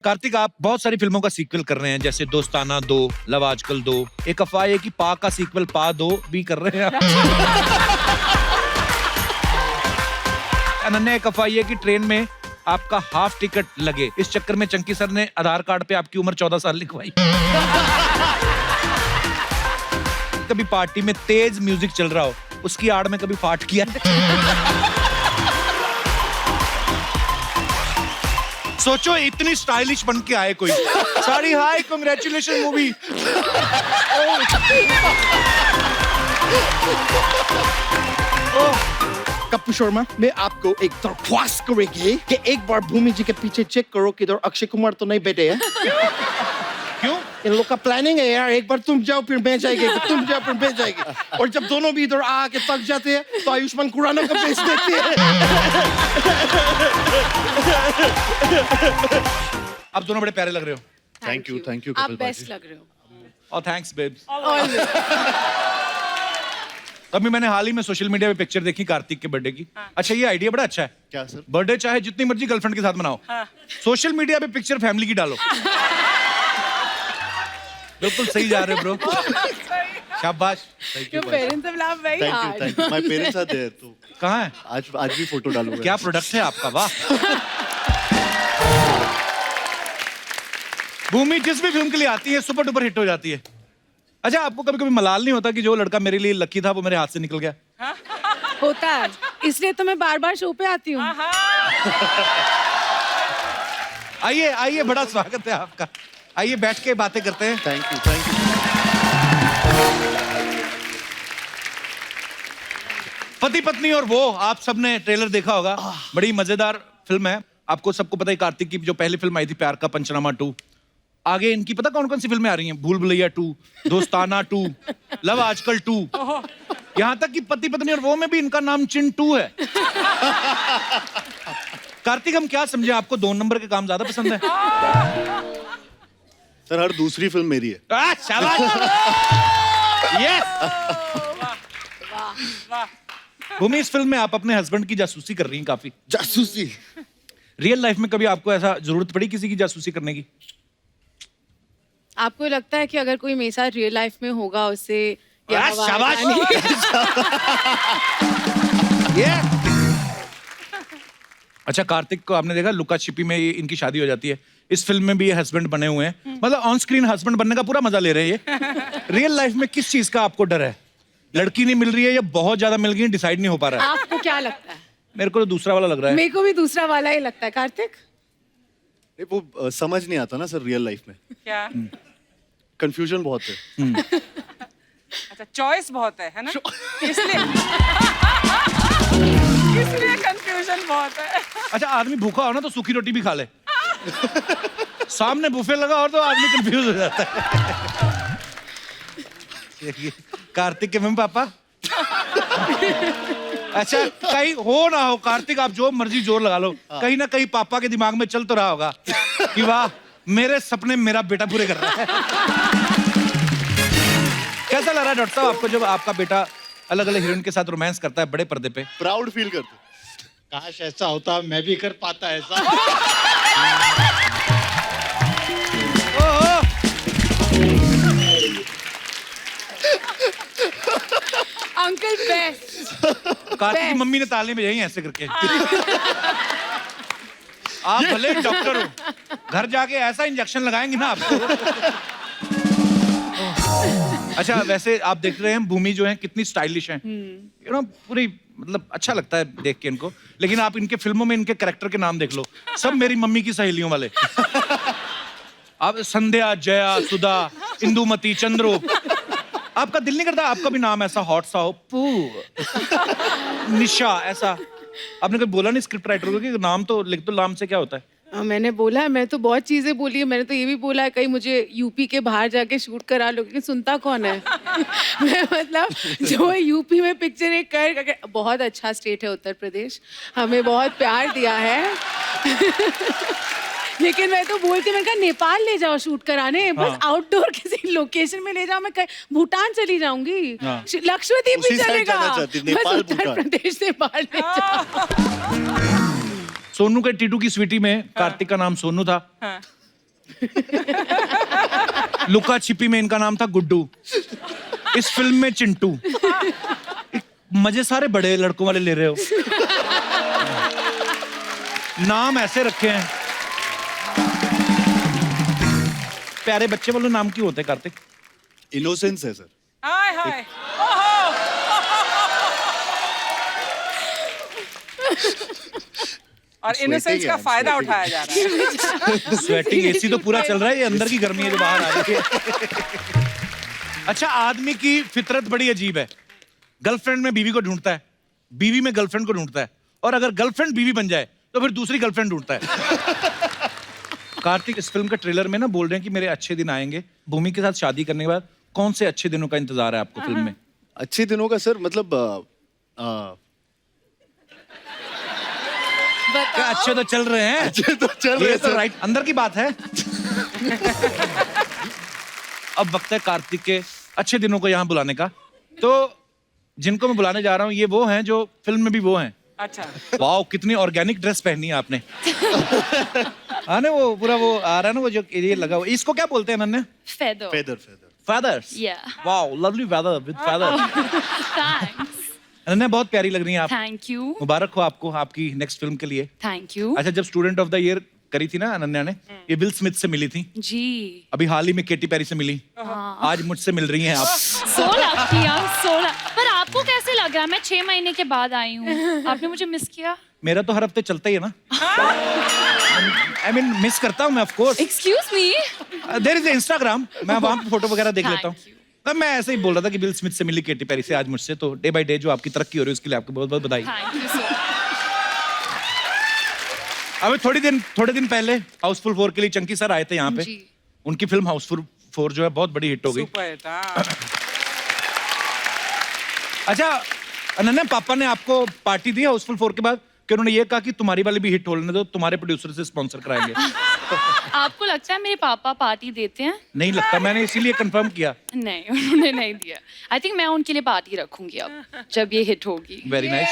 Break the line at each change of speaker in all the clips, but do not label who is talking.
कार्तिक, आप बहुत सारी फिल्मों का सीक्वल कर रहे हैं, जैसे दोस्ताना 2, लव आजकल 2, एक अफवाह है कि पा का सीक्वल पा 2 भी कर रहे हैं आप। अनन्या, एक अफवाह है कि ट्रेन में आपका हाफ टिकट लगे, इस चक्कर में चंकी सर ने आधार कार्ड पे आपकी उम्र 14 साल लिखवाई। कभी पार्टी में तेज म्यूजिक चल रहा हो, उसकी आड़ में कभी फाट किया? सोचो इतनी स्टाइलिश बन के आए कोई। सॉरी, हाय, कांग्रेचुलेशन मूवी।
कप्पू शर्मा, मैं आपको एक दरख्वास्त करेंगे कि एक बार भूमि जी के पीछे चेक करो कि इधर अक्षय कुमार तो नहीं बैठे हैं।
क्यों?
इन लोग का प्लानिंग है यार, एक बार तुम जाओ फिर मैं जाएगी, तुम जाओ फिर मैं जाएगी, और जब दोनों भी इधर आके थक जाते हैं तो आयुष्मान खुराना को भेज देते हैं।
आप दोनों बड़े प्यारे लग रहे हो।
थैंक यू
आप बेस्ट लग रहे हो।
और थैंक्स बेब्स। अभी मैंने हाल ही में सोशल मीडिया पे पिक्चर देखी कार्तिक के बर्थडे की। अच्छा, ये आइडिया बड़ा अच्छा है।
क्या सर?
बर्थडे चाहे जितनी मर्जी गर्लफ्रेंड के साथ मनाओ, सोशल मीडिया पे पिक्चर फैमिली की डालो। बिल्कुल सही जा रहे ब्रो। शाबाश।
Your parents have laughed very hard.
Thank you. My parents are there, तो
कहाँ है?
आज भी फोटो डालूंगा।
क्या प्रोडक्ट है आपका, वाह। भूमि जिस भी फिल्म के लिए आती है सुपर डुपर हिट हो जाती है। अच्छा, आपको कभी कभी मलाल नहीं होता कि जो लड़का मेरे लिए लकी था वो मेरे हाथ से निकल गया?
होता है, इसलिए तो मैं बार-बार शो पे आती हूँ।
आइए आइए, बड़ा स्वागत है आपका। आइए बैठ के बातें करते हैं।
Thank you.
पति पत्नी और वो, आप सबने ट्रेलर देखा होगा। बड़ी मजेदार फिल्म है। आपको सबको पता है कार्तिक की जो पहली फिल्म आई थी प्यार का पंचनामा 2, आगे इनकी पता कौन कौन सी फिल्में आ रही हैं? भूल भुलैया 2, दोस्ताना 2, लव आजकल 2, यहाँ तक कि पति पत्नी और वो में भी इनका नाम चिंटू है। कार्तिक, हम क्या समझे, आपको 2 नंबर के काम ज्यादा पसंद है?
सर, हर दूसरी फिल्म मेरी है।
शाबाश। यस। भूमि, इस फिल्म में आप अपने हस्बैंड की जासूसी कर रही हैं काफी।
जासूसी?
रियल लाइफ में कभी आपको ऐसा जरूरत पड़ी किसी की जासूसी करने की?
आपको लगता है कि अगर कोई मेरे साथ रियल लाइफ में होगा उससे
शाबाश। अच्छा, कार्तिक को आपने देखा लुका छिपी में इनकी शादी हो जाती है, इस फिल्म में भी ये हस्बैंड बने हुए हैं। मतलब ऑन स्क्रीन हस्बैंड बनने का पूरा मजा ले रहे हैं ये। रियल लाइफ में किस चीज का आपको डर है? लड़की नहीं मिल रही है या बहुत ज्यादा मिल गई, डिसाइड नहीं हो पा रहा है?
आपको क्या लगता है?
मेरे को तो दूसरा वाला लग रहा है।
मेरे को भी दूसरा वाला ही लगता है। कार्तिक,
वो समझ नहीं आता ना सर रियल लाइफ में।
क्या?
कंफ्यूजन बहुत है।
अच्छा, चॉइस बहुत है ना? इसलिए कंफ्यूजन बहुत है।
अच्छा, आदमी भूखा हो ना तो सूखी रोटी भी खा ले। सामने बुफे लगा और तो आदमी कंफ्यूज हो जाता है। कार्तिक के मम्मी पापा। अच्छा, कहीं हो ना हो कार्तिक, आप जो मर्जी जोर लगा लो, कहीं ना कहीं पापा के दिमाग में चल तो रहा होगा कि वाह, मेरे सपने मेरा बेटा पूरे कर रहा है। कैसा लग रहा है डॉक्टर साहब आपको जब आपका बेटा अलग अलग हीरोइन के साथ रोमांस करता है बड़े पर्दे पे?
प्राउड फील करते?
काश ऐसा होता, मैं भी कर पाता ऐसा।
Uncle best.
कार्तिक की मम्मी ने ताली में यही ऐसे करके। आप भले डॉक्टर हो, घर जाके ऐसा इंजेक्शन लगाएंगे ना आपको। अच्छा, वैसे आप देख रहे हैं भूमि जो है कितनी स्टाइलिश है, यू नो, पूरी मतलब अच्छा लगता है देख के इनको। लेकिन आप इनके फिल्मों में इनके कैरेक्टर के नाम देख लो, सब मेरी मम्मी की सहेलियों वाले। आप संध्या, जया, सुधा, इंदुमती, चंद्रो। आपका दिल नहीं करता आपका भी नाम ऐसा हॉट सा हो? पू, निशा, ऐसा? आपने कभी बोला नहीं स्क्रिप्ट राइटर को कि नाम तो लिख दो, नाम से क्या होता है?
मैंने बोला है, मैं तो बहुत चीजें बोली है। मैंने तो ये भी बोला है कहीं मुझे यूपी के बाहर जाके शूट करा लो, लेकिन सुनता कौन है? मैं मतलब जो यूपी में पिक्चर एक कर, बहुत अच्छा स्टेट है उत्तर प्रदेश, हमें बहुत प्यार दिया है। लेकिन मैं तो बोलती, मैंने कहा नेपाल ले जाओ शूट कराने, बस आउटडोर किसी लोकेशन में ले जाओ। मैं भूटान चली जाऊंगी, लक्षद्वीप भी चलेगा, बस उत्तर प्रदेश से बाहर ले जाओ।
सोनू के टीटू की स्वीटी में कार्तिक का नाम सोनू था। लुका छिपी में इनका नाम था गुड्डू, इस फिल्म में चिंटू। मजे सारे बड़े लड़कों वाले ले रहे हो, नाम ऐसे रखे हैं। प्यारे बच्चे वाले नाम क्यों होते हैं कार्तिक?
इनोसेंस है सर।
हाय हाय। और इनोसेंस का फायदा उठाया जा रहा है।
स्वेटिंग, एसी तो पूरा चल रहा है, ये अंदर की गर्मी है जो बाहर आ रही है। अच्छा, आदमी की फितरत बड़ी अजीब है। गर्लफ्रेंड में बीवी को ढूंढता है, बीवी में गर्लफ्रेंड को ढूंढता है, और अगर गर्लफ्रेंड बीवी बन जाए तो फिर दूसरी गर्लफ्रेंड ढूंढता है। कार्तिक इस फिल्म का ट्रेलर में ना बोल रहे हैं कि मेरे अच्छे दिन आएंगे। भूमि के साथ शादी करने के बाद कौन से अच्छे दिनों का इंतजार है आपको फिल्म में?
अच्छे दिनों का सर मतलब
क्या अच्छे तो चल रहे हैं,
अच्छे तो चल रहे
ये
हैं
तो
सर।
राइट अंदर की बात है। अब वक्त है कार्तिक के अच्छे दिनों को यहाँ बुलाने का। तो जिनको मैं बुलाने जा रहा हूँ ये वो हैं जो फिल्म में भी वो हैं।
अच्छा।
वाओ, कितनी ऑर्गेनिक ड्रेस पहनी है आपने। हाँ ना, वो पूरा वो आ रहा है ना, वो जो ये लगा हुआ, इसको क्या बोलते हैं Ananya?
Feather.
Feather feather.
Feathers.
Yeah.
Wow, lovely feather with feather.
Thanks.
Ananya बहुत प्यारी लग रही हैं आप।
Thank you.
मुबारक हो आपको आपकी नेक्स्ट फिल्म के लिए।
Thank you.
अच्छा, जब स्टूडेंट ऑफ द ईयर करी थी ना अनन्या ने, ये विल स्मिथ से मिली थी।
जी।
अभी हाल ही में केटी पेरी से मिली, आज मुझसे मिल रही हैं आप।
So lucky, I'm so lucky. पर आपको कैसे लग रहा है? मैं 6 महीने के बाद आई हूँ। आपने मुझे मिस किया?
मेरा तो हर हफ्ते चलता ही है ना। आई मीन मिस करता हूँ मैं, of course.
Excuse me.
There is Instagram, मैं वहां पे फोटो वगैरह देख लेता हूँ।
Thank you.
तब मैं ऐसे ही बोल रहा था कि विल स्मिथ से मिली केटी पेरी से आज मुझसे, तो डे बाय डे जो आपकी तरक्की हो रही है उसके लिए आपको बहुत बहुत बधाई।
Thank you so much.
अभी थोड़े दिन पहले हाउसफुल 4 के लिए चंकी सर आए थे यहाँ पे।
जी।
उनकी फिल्म हाउसफुल 4 जो है बहुत बड़ी हिट हो गई।
सुपर हिट, हाँ।
अच्छा अनन्या, पापा ने आपको पार्टी दी हाउसफुल 4 के बाद कि उन्होंने ये कहा कि तुम्हारी वाली भी हिट होने दो, तुम्हारे प्रोड्यूसर से स्पॉन्सर कराएंगे?
आपको लगता है मेरे पापा पार्टी देते हैं?
नहीं लगता, मैंने इसीलिए कंफर्म किया।
नहीं, उन्होंने नहीं दिया। आई थिंक मैं उनके लिए पार्टी रखूंगी अब जब ये हिट होगी।
Very nice.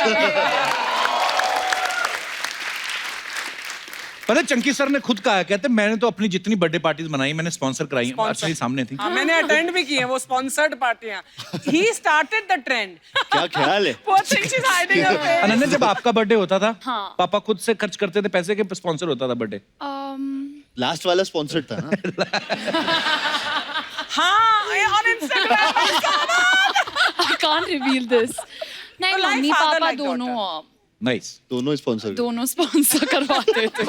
पता है, चंकी सर ने खुद कहा, कहते मैंने तो अपनी जितनी बर्थडे पार्टीज बनाई मैंने स्पॉन्सर कराई, एक्चुअली सामने थी।
हाँ, मैंने अटेंड भी की है वो स्पॉन्सर्ड पार्टियां। He started the trend.
क्या ख्याल है?
Poor thing, she's hiding her face.
Ananya, जब आपका बर्थडे होता था,
हाँ।
पापा खुद से खर्च करते थे पैसे के, स्पॉन्सर होता था बर्थडे?
लास्ट वाला स्पॉन्सर्ड था ना।
हाँ, ये on Instagram.
I can't reveal this. नहीं,
So like
मम्मी
father,
पापा
like
दोनों
नाइस।
दोनों स्पॉन्सर।
दोनों स्पॉन्सर करवाते थे।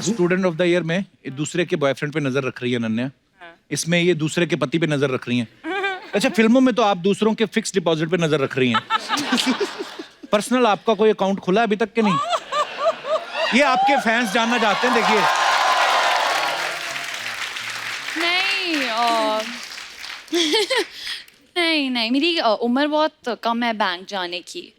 स्टूडेंट ऑफ द ईयर में एक दूसरे के बॉयफ्रेंड पे नजर रख रही है अनन्या, इसमें ये दूसरे के पति पे नजर रख रही हैं। अच्छा, फिल्मों में तो आप दूसरों के फिक्स डिपॉजिट पे नजर रख रही हैं। पर्सनल आपका कोई अकाउंट खुला अभी तक के नहीं? ये आपके फैंस जानना चाहते हैं, देखिए।
नहीं नहीं, मेरी उम्र बहुत कम है बैंक जाने की।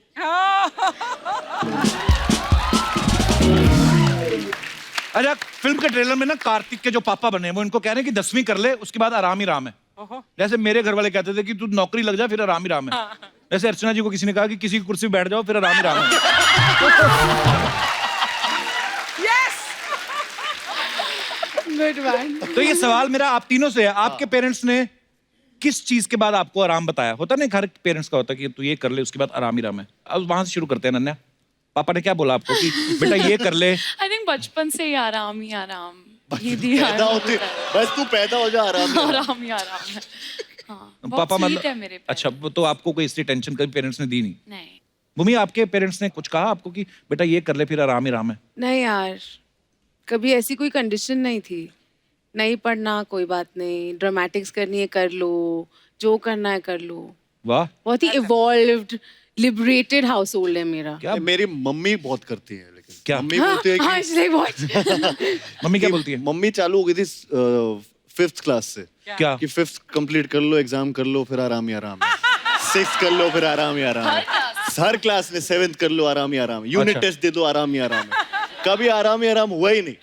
अच्छा, फिल्म के ट्रेलर में ना कार्तिक के जो पापा बने वो इनको कह रहे हैं कि 10वीं कर ले, उसके बाद आराम ही राम है। जैसे मेरे घर वाले कहते थे कि तू नौकरी लग जा फिर आराम ही राम है। जैसे अर्चना जी को किसी ने कहा कि किसी की कुर्सी पे बैठ जाओ फिर आराम ही राम है।
Good one.
तो ये सवाल मेरा आप तीनों से है, आपके पेरेंट्स ने किस चीज के बाद आपको आराम बताया? होता नहीं, हर पेरेंट्स का होता है कि तू ये कर ले उसके बाद आराम ही राम है। अब वहां से शुरू करते हैं अनन्या, पापा ने क्या बोला आपको कि बेटा ये कर ले?
आई थिंक बचपन से ही आराम ही आराम। ये दिया
पैदा होते बस तू पैदा हो जा, आराम से।
आराम ही आराम है। हाँ,
पापा
बहुत sweet है मेरे
मतलब अच्छा, वो तो आपको कोई इसलिए टेंशन कभी पेरेंट्स ने दी नहीं?
नहीं।
भूमि, आपके पेरेंट्स ने कुछ कहा आपको कि बेटा ये कर ले फिर आराम ही राम है?
नहीं यार, कभी ऐसी कोई कंडीशन नहीं थी। नहीं पढ़ना कोई बात नहीं, ड्रामेटिक्स करनी है कर लो, जो करना है कर लो।
वाह,
बहुत ही इवॉल्व्ड लिबरेटेड हाउस होल्ड है मेरा।
क्या
मेरी मम्मी बहुत करती है, लेकिन
क्या?
मम्मी बोलती है
हाँ,
कि
इसलिए बहुत
मम्मी क्या बोलती है?
मम्मी चालू हो गई थी 5th क्लास से
क्या?
कि 5th कंप्लीट कर लो, एग्जाम कर लो, फिर आराम ही आराम है। 6th कर लो, फिर आराम ही आराम है। हर क्लास में 7th कर लो, आराम ही आराम है। यूनिट
अच्छा।
टेस्ट दे दो, आराम ही आराम है। कभी आराम ही आराम हुआ ही नहीं।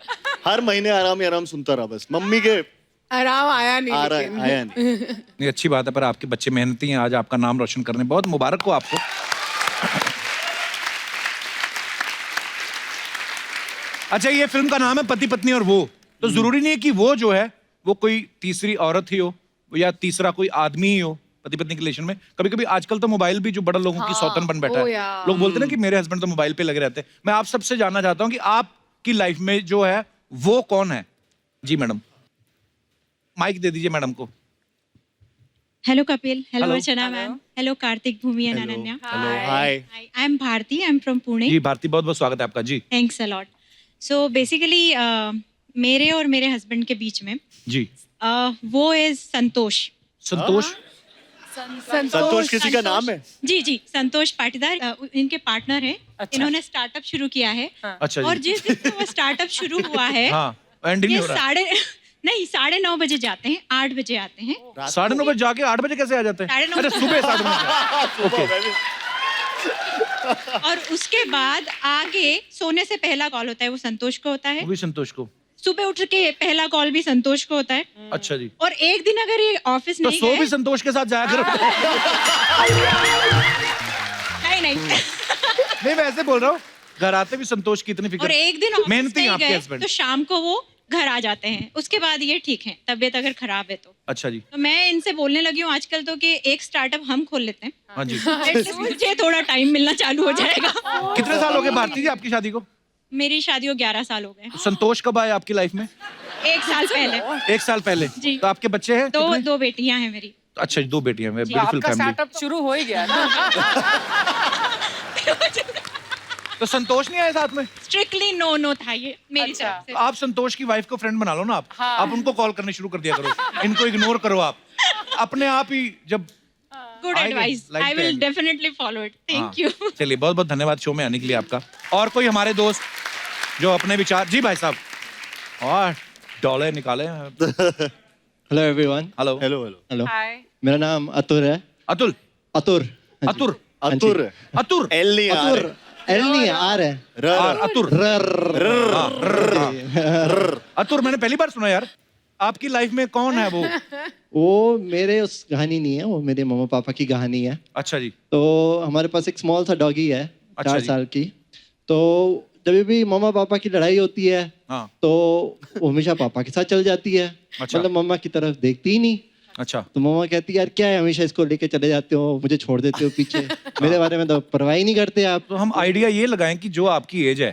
हर महीने आराम ही आराम सुनता रहा बस। मम्मी के
आराम आया नहीं, लेकिन
आया नहीं।
नहीं, अच्छी बात है, पर आपके बच्चे मेहनती हैं, आज आपका नाम रोशन करने बहुत मुबारक हो आपको। अच्छा, ये फिल्म का नाम है पति पत्नी और वो। तो जरूरी नहीं है कि वो जो है वो कोई तीसरी औरत ही हो या तीसरा कोई आदमी ही हो पति पत्नी के रिलेशन में। कभी कभी आजकल तो मोबाइल भी जो बड़ा लोगों की सौतन बन बैठा है। लोग बोलते हैं ना कि मेरे हस्बैंड तो मोबाइल पे लगे रहते हैं। मैं आप सबसे जानना चाहता हूँ कि आपकी लाइफ में जो है वो कौन है? जी मैडम, माइक दे दीजिए मैडम को।
Hello Kapil. Hello
Hello.
Archana ma'am. Hello Karthik, Bhumi and Ananya.
Hello hi
Hi. I'm Bharti. I'm from Pune.
जी भारती, बहुत बहुत स्वागत है आपका। जी
Thanks a lot. So basically मेरे और मेरे हस्बैंड के बीच में
जी
वो is संतोष.
संतोष।
संतोष किसी का नाम है?
जी जी, संतोष पाटीदार इनके पार्टनर हैं। इन्होंने स्टार्टअप शुरू किया है।
अच्छा
और
जी।
जिस दिन से वो स्टार्टअप शुरू हुआ है
हाँ, एंडिंग
ये
नहीं हो रहा है।
9:30 बजे जाते हैं, 8 बजे आते हैं।
9:30 बजे जाके 8 बजे कैसे आ जाते हैं?
9:30
अरे सुबह 9:30 ओके।
और उसके बाद आगे सोने से पहला कॉल होता है वो संतोष को होता है।
वो भी संतोष को।
सुबह उठ के पहला कॉल भी संतोष को होता है।
अच्छा जी।
और एक दिन अगर ये ऑफिस
तो
नहीं
सो
गए,
भी संतोष के साथ जाया करो।
नहीं
नहीं मैं ऐसे बोल रहा हूँ, घर आते भी संतोष की इतनी
और
फिक्र।
एक दिन ऑफिस
मेहनती
नहीं
हैं आपके
गए
हस्बैंड।
तो शाम को वो घर आ जाते हैं। उसके बाद ये ठीक है, तबीयत अगर खराब है तो।
अच्छा जी।
तो मैं इनसे बोलने लगी हूँ आजकल तो कि एक स्टार्टअप हम खोल लेते हैं।
हाँ जी।
Atleast मुझे थोड़ा टाइम मिलना चालू हो जाएगा।
कितने साल हो गए भारती जी आपकी शादी को?
मेरी शादी को 11 साल हो गए।
संतोष कब आए आपकी लाइफ में?
1 साल पहले।
1 साल पहले।
जी।
तो आपके बच्चे हैं? कितने?
2 बेटियां हैं मेरी।
अच्छा जी, 2 बेटियां हैं।
तो
ब्यूटीफुल
आपका
फैमिली।
स्टार्टअप शुरू हो ही गया ना।
तो संतोष नहीं आए साथ में?
स्ट्रिक्टली नो था ये मेरी
अच्छा।
तरफ से।
तो आप संतोष की वाइफ को फ्रेंड बना लो ना आप।
हाँ।
आप उनको कॉल करने शुरू कर दिया करो, इनको इग्नोर करो आप। अपने आप ही जब
गुड
आएंगे,
एडवाइस,
लाइफ
आई
पे
विल
आएंगे।
Definitely follow it.
हाँ।
Thank you.
चलिए बहुत बहुत धन्यवाद शो में आने के लिए आपका। और कोई हमारे दोस्त जो अपने विचार। जी भाई साहब, और डॉलर निकाले हैं।
Hello everyone.
Hello
hello hello
hello,
hi.
मेरा नाम अतुर है।
अतुल।
अतुर। हाँ जी।
अतुर।
अतुर
अतुर।
एल नहीं आ
अतुर। एल नहीं है, आर है।
अतुर। अतुर मैंने पहली बार सुना यार। आपकी लाइफ में कौन है वो?
वो मेरे उस कहानी नहीं है, वो मेरे मम्मा पापा की कहानी है।
अच्छा जी।
तो हमारे पास एक स्मॉल सा डॉगी है,
अच्छा
4
जी।
साल की। तो जब भी मम्मा पापा की लड़ाई होती है
हाँ।
तो वो हमेशा पापा के साथ चल जाती है।
अच्छा।
मतलब मम्मा की तरफ देखती ही नहीं।
अच्छा।
तो मम्मा कहती है यार क्या है, हमेशा इसको लेके चले जाते हो, मुझे छोड़ देते हो पीछे। मेरे बारे में तो परवाह ही नहीं करते आप।
तो हम आइडिया ये लगाएं कि जो आपकी एज है,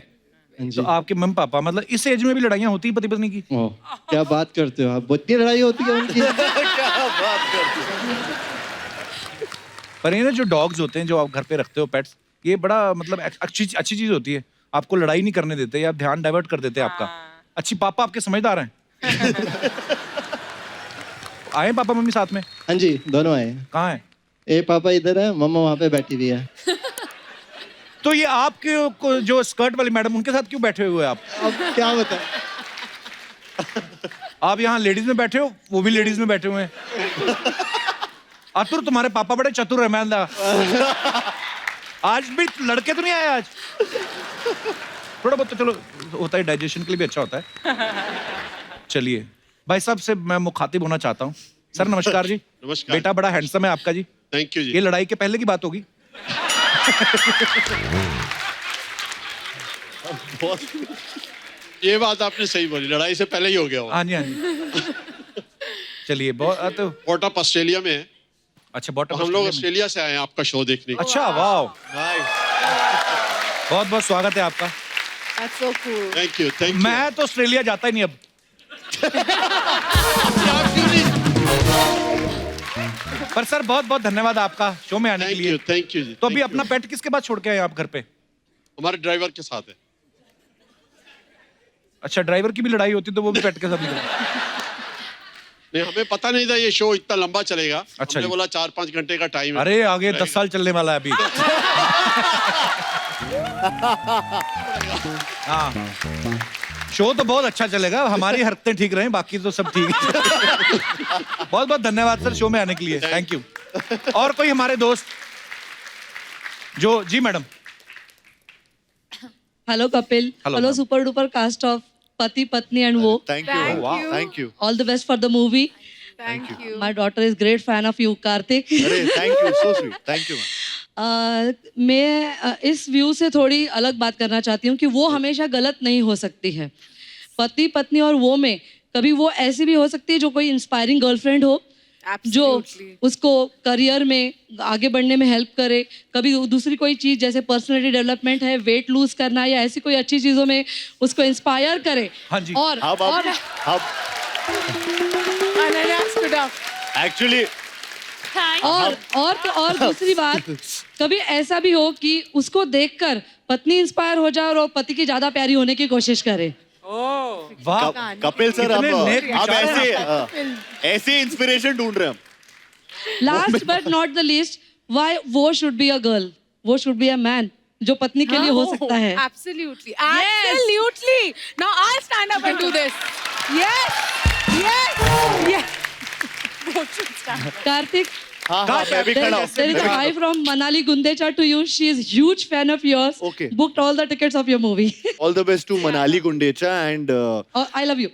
हाँ जी।
तो आपके मम्मी पापा मतलब इस एज में भी लड़ाइयाँ होती हैं पति पत्नी की?
ओह, क्या बात करते हो आप, इतनी लड़ाई होती है उनकी।
पर ये ना जो डॉग्स होते हैं जो आप घर पे रखते हो पेट्स, ये बड़ा मतलब अच्छी चीज होती है। आपको लड़ाई नहीं करने देते या ध्यान डाइवर्ट कर देते हैं आपका। अच्छी पापा आपके समझदार हैं। आए पापा मम्मी साथ में?
हाँ जी, दोनों आए।
कहाँ है?
ए पापा इधर है, मम्मा वहाँ पे बैठी हुई है।
तो ये आपके जो स्कर्ट वाली मैडम उनके साथ क्यों बैठे हुए आप?
अब क्या बताएं?
आप यहाँ लेडीज में बैठे हो, वो भी लेडीज में बैठे हुए हैं। अतुर तुम्हारे पापा बड़े चतुर है। मैं आज भी लड़के तो नहीं आए आज? थोड़ा बहुत तो चलो होता है, डाइजेशन के लिए भी अच्छा होता है। चलिए भाई साहब से मैं मुखातिब होना चाहता हूँ। सर नमस्कार जी।
नमस्कार।
बेटा बड़ा हैंडसम है आपका जी।
थैंक यू जी।
ये लड़ाई के पहले की बात होगी।
ये बात आपने सही बोली, लड़ाई से पहले ही हो गया हो।
हाँ जी हाँ जी। चलिए बहुत तो
बॉटअप ऑस्ट्रेलिया में है।
अच्छा बॉटम।
हम लोग ऑस्ट्रेलिया से आए हैं आपका शो देखने।
अच्छा वाह, बहुत बहुत स्वागत है आपका।
That's so cool.
Thank you thank you.
मैं तो ऑस्ट्रेलिया जाता ही नहीं अब। पर सर बहुत बहुत धन्यवाद आपका शो में आने के लिए।
थैंक यू जी।
तो अभी अपना पेट किसके पास छोड़ के आए आप घर पे?
हमारे ड्राइवर के साथ है।
अच्छा ड्राइवर की भी लड़ाई होती तो वो भी पेट के साथ निकल।
नहीं हमें पता नहीं था ये शो इतना लंबा चलेगा।
अच्छा
हमने
जी।
बोला 4-5 घंटे का टाइम है।
अरे आगे 10 साल चलने वाला है अभी। हाँ शो तो बहुत अच्छा चलेगा, हमारी हरकतें ठीक रहें, बाकी तो सब ठीक है। बहुत बहुत धन्यवाद सर शो में आने के लिए। Thank you. और कोई हमारे दोस्त जो? जी madam.
Hello Kapil.
Hello,
Hello
ma'am.
super duper cast of Pati Patni and Wo.
Thank
Thank
you
you.
Thank you.
All the best for the movie.
Thank you.
My daughter is great fan of you, Karthik.
अरे thank you, so sweet, thank you.
मैं इस view से थोड़ी अलग बात करना चाहती हूँ कि वो हमेशा गलत नहीं हो सकती है। पति पत्नी और वो में कभी वो ऐसी भी हो सकती है जो कोई इंस्पायरिंग गर्लफ्रेंड हो जो उसको करियर में आगे बढ़ने में हेल्प करे, कभी दूसरी कोई चीज जैसे पर्सनालिटी डेवलपमेंट है, वेट लूज करना या ऐसी कोई अच्छी चीजों में उसको इंस्पायर करे।
हाँ जी।
और
एक्चुअली
और दूसरी बात, कभी ऐसा भी हो कि उसको देखकर पत्नी इंस्पायर हो जाए और वो पति की ज्यादा प्यारी होने की कोशिश करे।
वाह
कपिल सर,
कितने नेक
आप
विचार
ऐसे इंस्पिरेशन ढूंढ रहे हैं हम।
Last but not the least, why वो शुड बी अ गर्ल, वो शुड बी अ मैन जो पत्नी के लिए हो सकता है।
Absolutely. Absolutely. Now I'll stand up and do this. Yes. Yes. Yes.
Kartik,
हाँ, मैं भी खड़ा हूँ।
there is a hi from Manali Gundecha to you. She is huge fan of yours.
Okay.
Booked all the tickets of your movie.
All the best to Manali Gundecha and
I love you.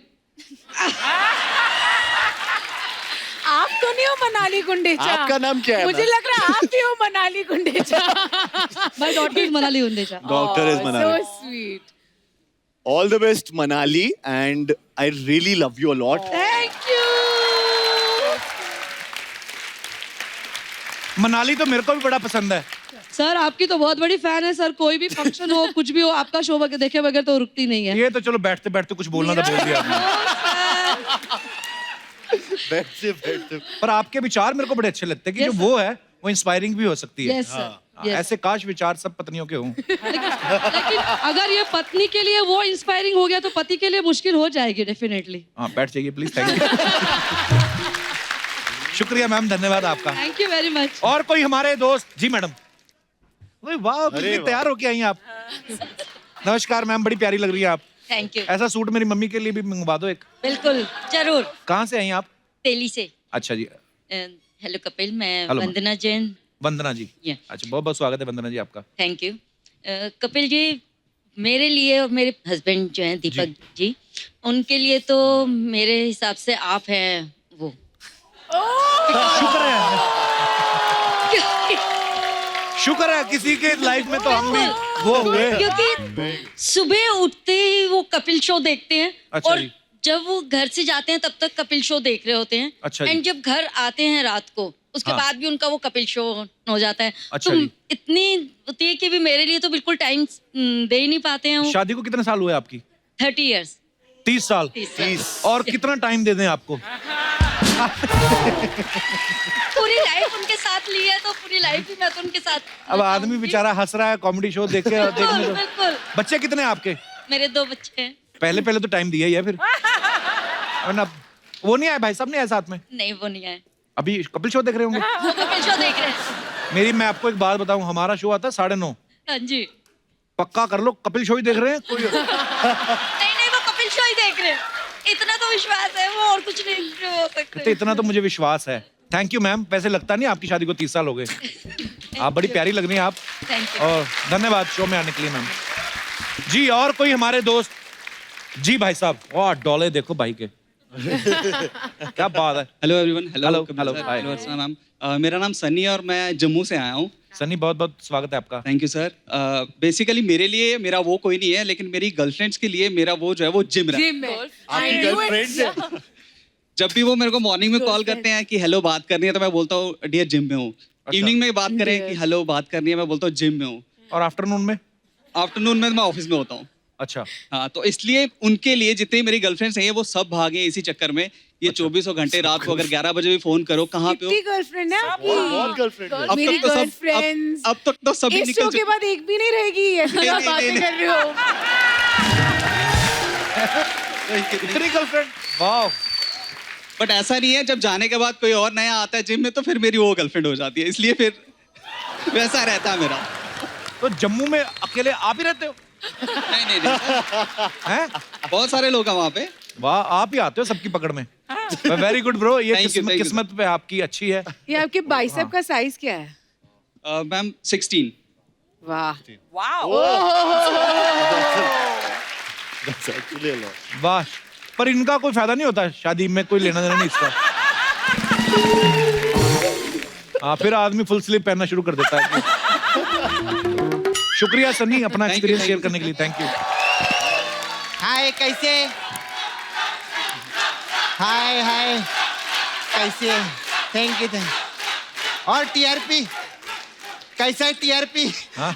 आप तो नहीं हो मनाली गुंडेचा।
आपका नाम क्या है?
मुझे लग रहा है आप भी हो Manali Gundecha.
My daughter is Manali Gundecha.
Doctor is Manali.
So sweet.
All the best Manali and I really love you a lot.
Thank you.
Manali तो मेरे को भी बड़ा पसंद है।
सर आपकी तो बहुत बड़ी फैन है सर, कोई भी फंक्शन हो कुछ भी हो आपका शो देखे बगैर तो रुकती नहीं है।
ये तो चलो बैठते बैठते कुछ बोलना था, बोल दिया आपने।
बैठते
पर आपके विचार मेरे को बड़े अच्छे लगते हैं कि जो वो है वो इंस्पायरिंग भी हो सकती है।
Yes, sir.
हाँ,
Yes.
ऐसे काश विचार सब पत्नियों के हों।
लेकिन अगर ये पत्नी के लिए वो इंस्पायरिंग हो गया तो पति के लिए मुश्किल हो जाएगी डेफिनेटली।
हाँ बैठ जाइए प्लीज, थैंक यू। शुक्रिया मैम, धन्यवाद आपका।
Thank you very much.
और कोई हमारे दोस्त? जी मैडम। वाह कितनी तैयार होके आई हैं आप। नमस्कार मैम, बड़ी प्यारी लग रही है आप।
Thank you.
ऐसा सूट मेरी मम्मी के लिए भी मंगवा दो एक।
बिल्कुल जरूर।
कहाँ से आई आप?
दिल्ली से।
अच्छा जी।
हेलो कपिल, मैं
Hello,
वंदना जैन।
वंदना जी।
Yeah.
अच्छा, बहुत बहुत स्वागत है वंदना जी आपका।
Thank you. कपिल जी, मेरे लिए और मेरे हस्बैंड जो हैं दीपक जी, उनके लिए तो मेरे हिसाब से आप हैं वो।
शुक्र है, शुक्र है किसी के लाइफ में तो हम भी वो हुए।
क्योंकि सुबह उठते ही वो कपिल शो देखते हैं।
अच्छा
और
जी।
जब वो घर से जाते हैं तब तक कपिल शो देख रहे होते हैं।
अच्छा जी।
एंड जब घर आते हैं रात को उसके
हाँ।
बाद भी उनका वो कपिल शो हो जाता है।
अच्छा
तो
जी।
इतनी होती है कि भी मेरे लिए तो बिल्कुल टाइम दे ही नहीं पाते हैं वो।
शादी को कितने साल हुए आपकी?
30 इयर्स।
30 साल।
30
और कितना टाइम दे दें आपको?
पूरी लाइफ उनके साथ ली है तो पूरी लाइफ ही मैं तो उनके साथ।
अब आदमी बेचारा हंस रहा है कॉमेडी शो देख के। देखने तो।
बिल्कुल।
बच्चे कितने हैं आपके?
मेरे 2 बच्चे हैं।
पहले पहले तो टाइम दिया ही है फिर। वरना वो नहीं आए, भाई साहब नहीं आए साथ में?
नहीं वो नहीं आए,
अभी कपिल शो देख रहे होंगे।
वो कपिल शो देख रहे हैं।
मैं आपको एक बात बताऊं, हमारा शो आता है 9:30।
हाँ जी।
पक्का कर लो, कपिल शो ही देख रहे हैं कोई।
नहीं वो कपिल शो ही देख रहे हैं। इतना तो विश्वास है, वो और कुछ नहीं हो सकता।
तो इतना तो मुझे विश्वास है। Thank you ma'am. वैसे लगता नहीं आपकी शादी को 30 साल हो गए। आप बड़ी प्यारी लग रही हैं आप।
Thank you.
और धन्यवाद शो में आने के लिए मैम जी। और कोई हमारे दोस्त? जी भाई साहब। वाह डॉले देखो भाई के। क्या बात है।
Hello everyone.
हेलो हेलो हाय।
मैम, मेरा नाम सनी है और मैं जम्मू से आया हूँ।
सनी बहुत बहुत स्वागत है आपका।
Thank you sir. बेसिकली मेरे लिए मेरा वो कोई नहीं है, लेकिन मेरी गर्लफ्रेंड्स के लिए मेरा वो जो है वो जिम है।
आपकी गर्लफ्रेंड है?
जब भी वो मेरे को मॉर्निंग में कॉल करते हैं कि हेलो बात करनी है तो मैं बोलता हूँ डियर जिम में हूँ। इवनिंग में बात करें कि हेलो बात करनी है, मैं बोलता हूँ जिम में हूँ।
और आफ्टरनून में?
आफ्टरनून में मैं ऑफिस में होता हूँ।
अच्छा।
हाँ, तो इसलिए उनके लिए जितनी मेरी गर्लफ्रेंड्स हैं वो सब भागे इसी चक्कर में। ये 24 घंटे रात को अगर 11 बजे भी फोन करो कहाँ पे हो।
कितनी गर्लफ्रेंड है आपकी?
बहुत गर्लफ्रेंड है।
मेरी गर्लफ्रेंड्स
अब तक तो सभी
इस
निकल
शो के बाद एक भी नहीं रहेगी। ऐसी आप बातें कर रहे हो।
इतनी गर्लफ्रेंड? वाह।
बट ऐसा नहीं है, जब जाने के बाद कोई और नया आता है जिम में तो फिर मेरी वो गर्लफ्रेंड हो जाती है, इसलिए फिर वैसा रहता है मेरा।
तो जम्मू में अकेले आप ही रहते हो?
नहीं
हैं?
बहुत सारे लोग हैं वहाँ पे।
वाह, आप ही आते हो सबकी पकड़ में। Very good bro. ये
Thank you.
किस्मत पे आपकी अच्छी है।
ये आपके बाइसेप का साइज क्या है?
मैम 16।
वाह
That's actually a lot.
वाह। पर इनका कोई फायदा नहीं होता शादी में, कोई लेना देना नहीं इसका। हाँ, फिर आदमी फुल स्लीव पहनना शुरू कर देता है। शुक्रिया सनी अपना एक्सपीरियंस शेयर करने के लिए। Thank you.
हाय कैसे हाय हाय कैसे है? थैंक यू और टीआरपी कैसा है टीआरपी?
हाँ?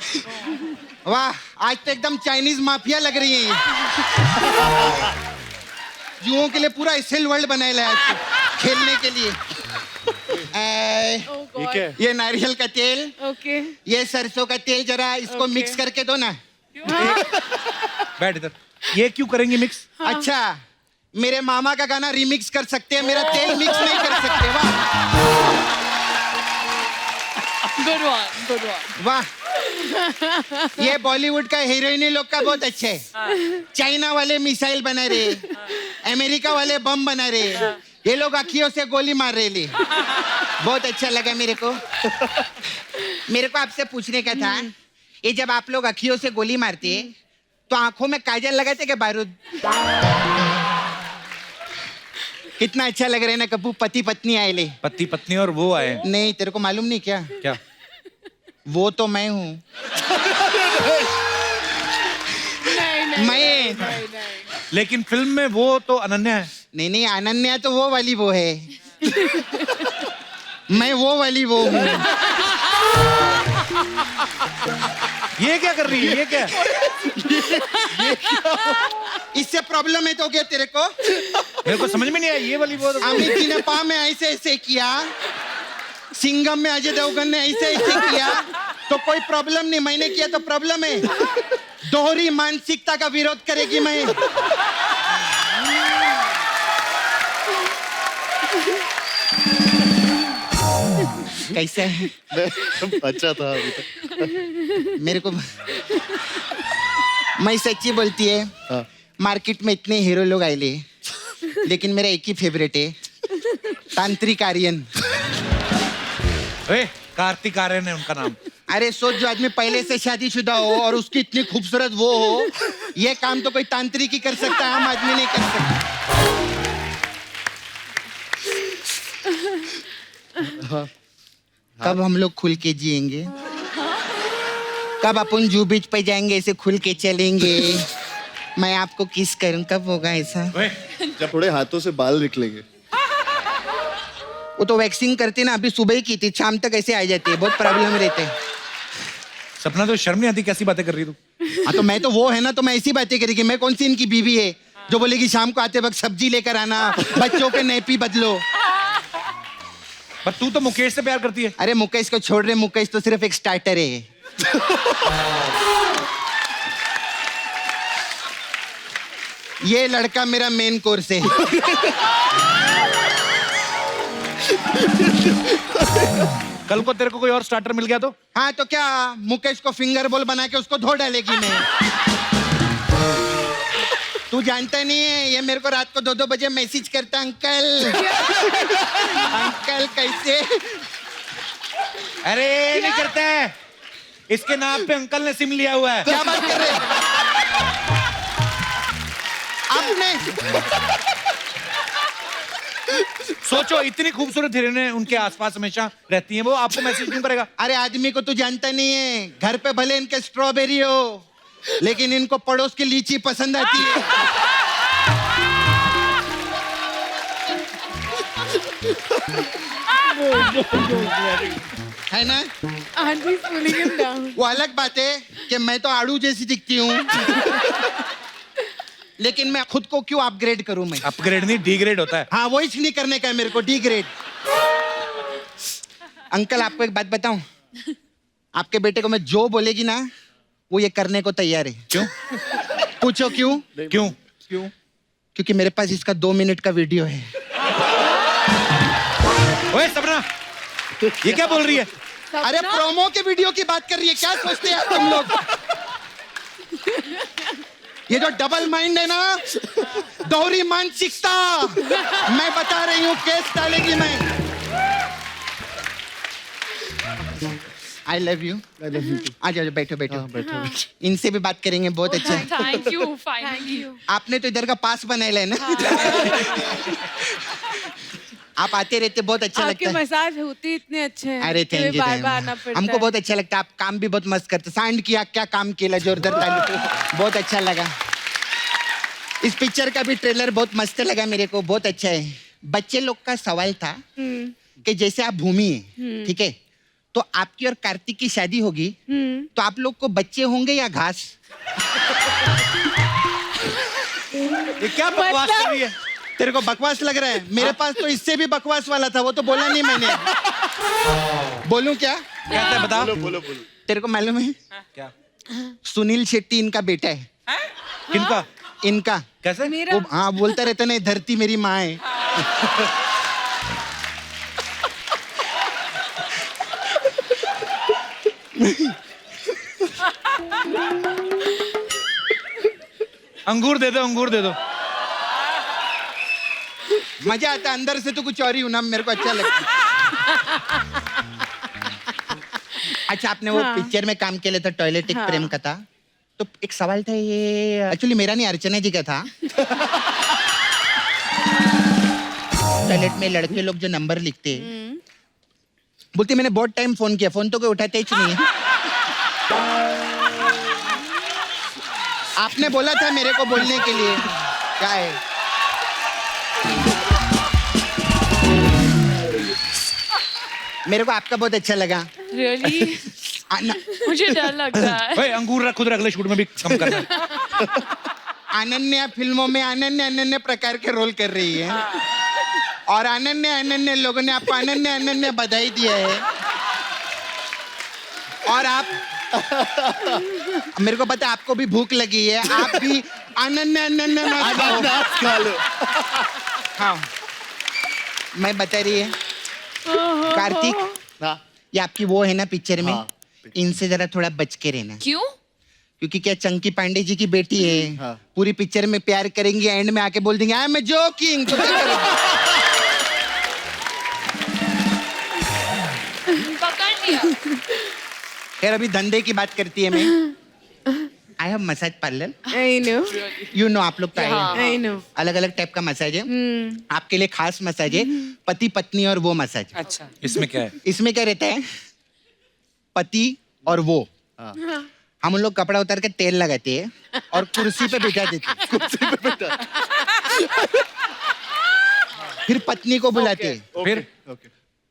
वाह आज तो एकदम चाइनीज माफिया लग रही है ये। युवाओं के लिए पूरा एसएल वर्ल्ड बनाया है खेलने के लिए।
ठीक है।
ये नारियल का तेल,
ओके
ये सरसों का तेल, जरा इसको मिक्स करके दो ना।
बैठ इधर। ये क्यों करेंगे मिक्स?
अच्छा मेरे मामा का गाना रिमिक्स कर सकते हैं, मेरा तेल मिक्स नहीं कर सकते। वाह
गुड वन।
वाह ये बॉलीवुड का हीरोइनी लोग का बहुत अच्छा है। चाइना वाले मिसाइल बना रहे, अमेरिका वाले बम बना रहे, ये लोग अखियों से गोली मार रहे ले। बहुत अच्छा लगा मेरे को। मेरे को आपसे पूछने का था, ये जब आप लोग अखियों से गोली मारते तो आंखों में काजल लगाते क्या बारूद? कितना अच्छा लग रहा है ना कपूर, पति पत्नी आए ले।
पति पत्नी और वो आए?
नहीं तेरे को मालूम नहीं क्या?
क्या?
वो तो मैं हूँ। मैं
लेकिन फिल्म में वो तो अनन्या है।
नहीं नहीं अनन्या तो वो वाली वो है। मैं वो वाली वो हूँ।
ये क्या कर रही है? ये क्या?
इससे प्रॉब्लम है तो क्या तेरे को?
मेरे को समझ में नहीं आया। ये वाली वो
अमित जी ने पा में ऐसे ऐसे किया, सिंघम में अजय देवगन ने ऐसे ऐसे किया, तो कोई प्रॉब्लम नहीं। मैंने किया तो प्रॉब्लम है। दोहरी मानसिकता का विरोध करेगी मैं। कैसे है?
अच्छा था अभी तक।
मेरे को मैं सच्ची बोलती है।
हाँ।
मार्केट में इतने हीरो लोग आए ले, लेकिन मेरा एक ही फेवरेट है, तांत्रिक आर्यन।
कार्तिक आर्यन है उनका नाम।
अरे सोच, जो आदमी पहले से शादीशुदा हो और उसकी इतनी खूबसूरत वो हो, ये काम तो कोई तांत्रिक ही कर सकता है, आम आदमी नहीं कर सकता। कब हम लोग खुल के जिएंगे? कब अपन जू बीच पे जाएंगे, ऐसे खुल के चलेंगे, मैं आपको किस करूं? कब होगा ऐसा?
जब थोड़े हाथों से बाल निकलेंगे।
वो तो वैक्सिंग करते ना, अभी सुबह ही की थी, शाम तक ऐसे आ जाती है, बहुत प्रॉब्लम रहते हैं।
सपना तो शर्म नहीं आती? कैसी बातें कर रही तू?
हाँ तो मैं तो वो है ना, तो मैं ऐसी बातें करेगी। मैं कौन सी इनकी बीवी है जो बोलेगी शाम को आते वक्त सब्जी लेकर आना, बच्चों के नैपी बदलो।
पर तू तो मुकेश से प्यार करती है।
अरे मुकेश को छोड़ रहे, मुकेश तो सिर्फ एक स्टार्टर है। ये लड़का मेरा मेन कोर्स है।
कल को तेरे को कोई और स्टार्टर मिल गया तो?
हाँ तो क्या, मुकेश को फिंगर बोल बना के उसको धो डालेगी मैं। तू जानता नहीं है, ये मेरे को रात को 2-2 बजे मैसेज करता, अंकल अंकल कैसे?
अरे नहीं करता है, इसके नाम पे अंकल ने सिम लिया हुआ है।
क्या बात कर रहे हैं? आपने
सोचो, इतनी खूबसूरत हिरने उनके आसपास हमेशा रहती हैं, वो आपको मैसेज क्यों करेगा?
अरे आदमी को तू जानता नहीं है, घर पे भले इनके स्ट्रॉबेरी हो, लेकिन इनको पड़ोस की लीची पसंद आती है। है ना?
Auntie's pulling him down.
वो अलग बात है कि मैं तो आड़ू जैसी दिखती हूँ, लेकिन मैं खुद को क्यों अपग्रेड करूं? मैं
अपग्रेड नहीं, डिग्रेड होता है।
हाँ वही नहीं करने का है मेरे को, डिग्रेड। अंकल आपको एक बात बताऊं, आपके बेटे को मैं जो बोलेगी ना, वो ये करने को तैयार है।
क्यों?
पूछो क्यों?
क्यों?
क्यों? क्योंकि मेरे पास इसका 2 मिनट का वीडियो है।
ओए सपना, ये क्या बोल रही है?
अरे प्रोमो के वीडियो की बात कर रही है, क्या सोचते हैं तुम लोग? ये जो डबल माइंड है ना, दोहरी मानसिकता, मैं बता रही हूँ केस डालेगी मैं। I love you. आ जाओ, बैठो बैठो।
बैठो।
इनसे भी बात करेंगे, बहुत अच्छा।
Thank you, finally.
आपने तो इधर का पास बनाया है ना। आप आते रहते, बहुत अच्छा
आपके
लगता है।
मसाज होती इतने अच्छे हैं।
अरे थैंक यू।
बार बार आना पड़ता
हमको
है।
बहुत अच्छा लगता है, आप काम भी बहुत मस्त करते। सांड किया, क्या काम किया, जोरदार ताली, बहुत अच्छा लगा। इस पिक्चर का भी ट्रेलर बहुत मस्त लगा मेरे को, बहुत अच्छा है। बच्चे लोग का सवाल था कि जैसे आप भूमि है, ठीक है, तो आपकी और कार्तिक की शादी होगी, तो आप लोग को बच्चे होंगे या घास?
ये क्या बकवास कर रही है?
तेरे को बकवास लग रहा है? मेरे पास तो इससे भी बकवास वाला था, वो तो बोला नहीं मैंने। बोलूं क्या?
कहता है बता।
बोलो
तेरे को मालूम है
क्या?
सुनील शेट्टी इनका बेटा है।
किनका?
इनका।
कैसे?
वो हाँ बोलता रहता नहीं, धरती मेरी माँ है।
अंगूर दे दो, अंगूर दे दो।
मजा आता है, अंदर से तो कुछ और ही हूं ना, मेरे को अच्छा लगता है। अच्छा, आपने वो पिक्चर में काम किया था, टॉयलेट एक प्रेम का था, तो एक सवाल था, ये एक्चुअली मेरा नहीं, अर्चना जी का था। टॉयलेट में लड़के लोग जो नंबर लिखते हैं, बोलती मैंने बहुत टाइम फोन किया, फोन तो कोई उठाते ही नहीं है। आपने बोला था मेरे को बोलने के लिए, क्या है? मेरे को आपका बहुत अच्छा लगा।
रियली मुझे डर लग रहा है।
भाई अंगूर रख, खुद रख ले, शूट में भी कम करना है।
अनन्या फिल्मों में अनन्य प्रकार के रोल कर रही है, और अनन्य लोगों ने आपको अनन्य बधाई दिया है। और आप मेरे को पता है आपको भी भूख लगी है, आप भी अनन्य
खा लो।
हाँ, मैं बता रही है कार्तिक, ये आपकी वो है ना पिक्चर में, इनसे जरा थोड़ा बच के रहना।
क्यों?
क्योंकि क्या चंकी पांडे जी की बेटी है, पूरी पिक्चर में प्यार करेंगी, एंड में आके बोल देंगे आई एम जोकिंग, तो क्या करोगे?
पकड़ लिया।
खैर अभी धंधे की बात करती है। मैं I have massage parlour,
I know.
You know, आप लोग तो
I know.
अलग अलग टाइप का मसाज है। आपके लिए खास मसाज है, पति पत्नी और वो मसाज।
अच्छा,
इसमें क्या है?
इसमें क्या रहता है, पति और वो, हम उन लोग कपड़ा उतार के तेल लगाते हैं और कुर्सी पे बिठा देते हैं। कुर्सी पे बिठा, फिर पत्नी को बुलाते हैं,
फिर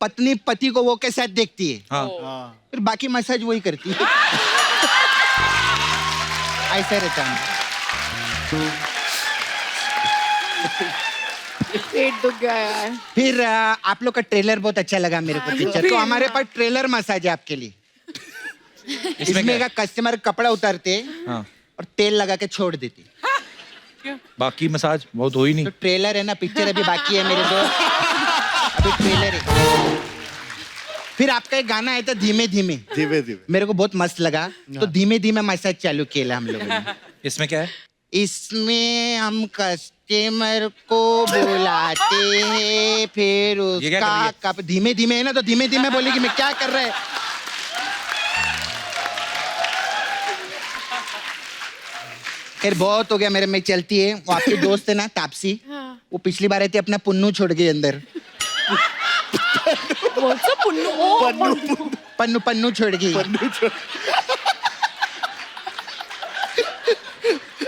पत्नी पति को वो के साथ देखती है,
हाँ।
फिर बाकी मसाज वही करती है। ऐसा रहता है।
पेट दुख गया यार।
फिर आप लोग का ट्रेलर बहुत अच्छा लगा मेरे को पिक्चर, तो हमारे पास ट्रेलर मसाज है आपके लिए। इसमें का कस्टमर कपड़ा उतारते
हाँ।
और तेल लगा के छोड़ देते।
बाकी मसाज बहुत हो ही नहीं।
तो ट्रेलर है ना, पिक्चर अभी बाकी है मेरे दोस्त, अभी ट्रेलर है। फिर आपका एक गाना आया था धीमे धीमे, मेरे को बहुत मस्त लगा, तो धीमे धीमे मसाज चालू किया हम लोगों ने।
इसमें क्या है?
इसमें हम कस्टमर को बुलाते हैं, फिर
ये क्या कर रही
उसका कप धीमे धीमे है ना, तो धीमे धीमे बोलेगी मैं क्या कर रहा है। खैर बहुत हो गया मेरे में, चलती है। वो आपके दोस्त है ना तापसी, वो पिछली बार आई थी, अपना पुन्नू छोड़ गई अंदर। पन्नू छोड़ गई।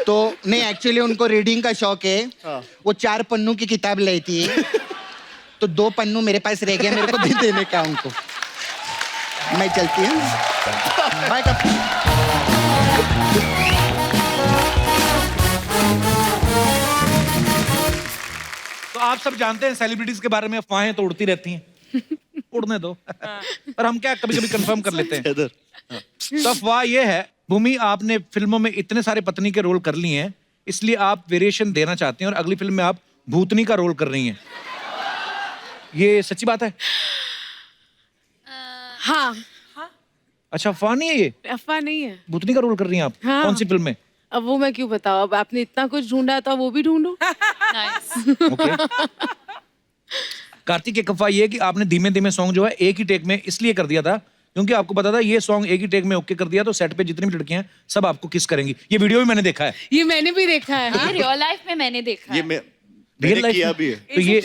तो नहीं, एक्चुअली उनको रीडिंग का शौक है, वो 4 पन्नू की किताब लाई थी, तो 2 पन्नू मेरे पास रह गए, मेरे को देने का उनको। मैं चलती हूँ, बाय।
तो आप सब जानते हैं सेलिब्रिटीज के बारे में अफवाहें तो उड़ती रहती हैं। उड़ने दो। पर हम क्या कभी कभी कंफर्म कर लेते हैं। तो अफवाह ये है, भूमि आपने फिल्मों में इतने सारे पत्नी के रोल कर लिए हैं, इसलिए आप वेरिएशन देना चाहते हैं और अगली फिल्म में आप भूतनी का रोल कर रही हैं। ये सच्ची बात है?
हाँ।
अच्छा, अफवाह नहीं है ये?
अफवाह नहीं है।
भूतनी का रोल कर रही हैं आप?
हाँ।
कौन सी फिल्म में?
अब वो मैं क्यों बताऊं, अब आपने इतना कुछ ढूंढा तो वो भी ढूंढो।
ओके। कार्तिक, एक अफवाह ये है कि आपने धीमे धीमे सॉन्ग जो है एक ही टेक में इसलिए कर दिया था क्योंकि आपको पता था ये सॉन्ग एक ही टेक में ओके कर दिया तो सेट पे जितनी भी लड़कियां हैं सब आपको किस करेंगी। ये वीडियो भी मैंने देखा है।
ये मैंने भी देखा है।
ये रियल लाइफ में मैंने देखा है।
रियल लाइफ
किया भी है।
तो ये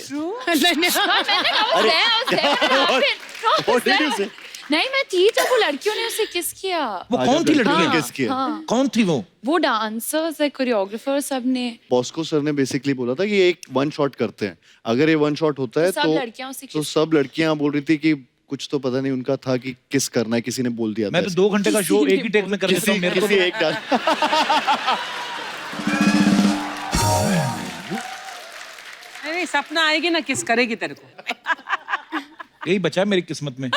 नहीं मैं थी जब वो लड़कियों ने उसे किस किया।
वो कौन थी लड़की?
किस किया?
हाँ।
कौन थी
वो डांसर्स है, कोरियोग्राफर, सब ने।
बॉस्को सर ने बेसिकली बोला था कि ये एक वन शॉट करते हैं, अगर ये वन शॉट होता है
सब लड़कियां उसे
तो सब लड़कियां बोल रही थी कि कुछ तो पता नहीं उनका था कि किस करना है, किसी ने बोल दिया था।
मैं तो 2 घंटे का शो एक ही टेक में कर देता हूँ, मेरे को
किसी एक डांस
नहीं सपना आएगी ना किस करेगी तेरे को।
यही बचा है मेरी किस्मत में।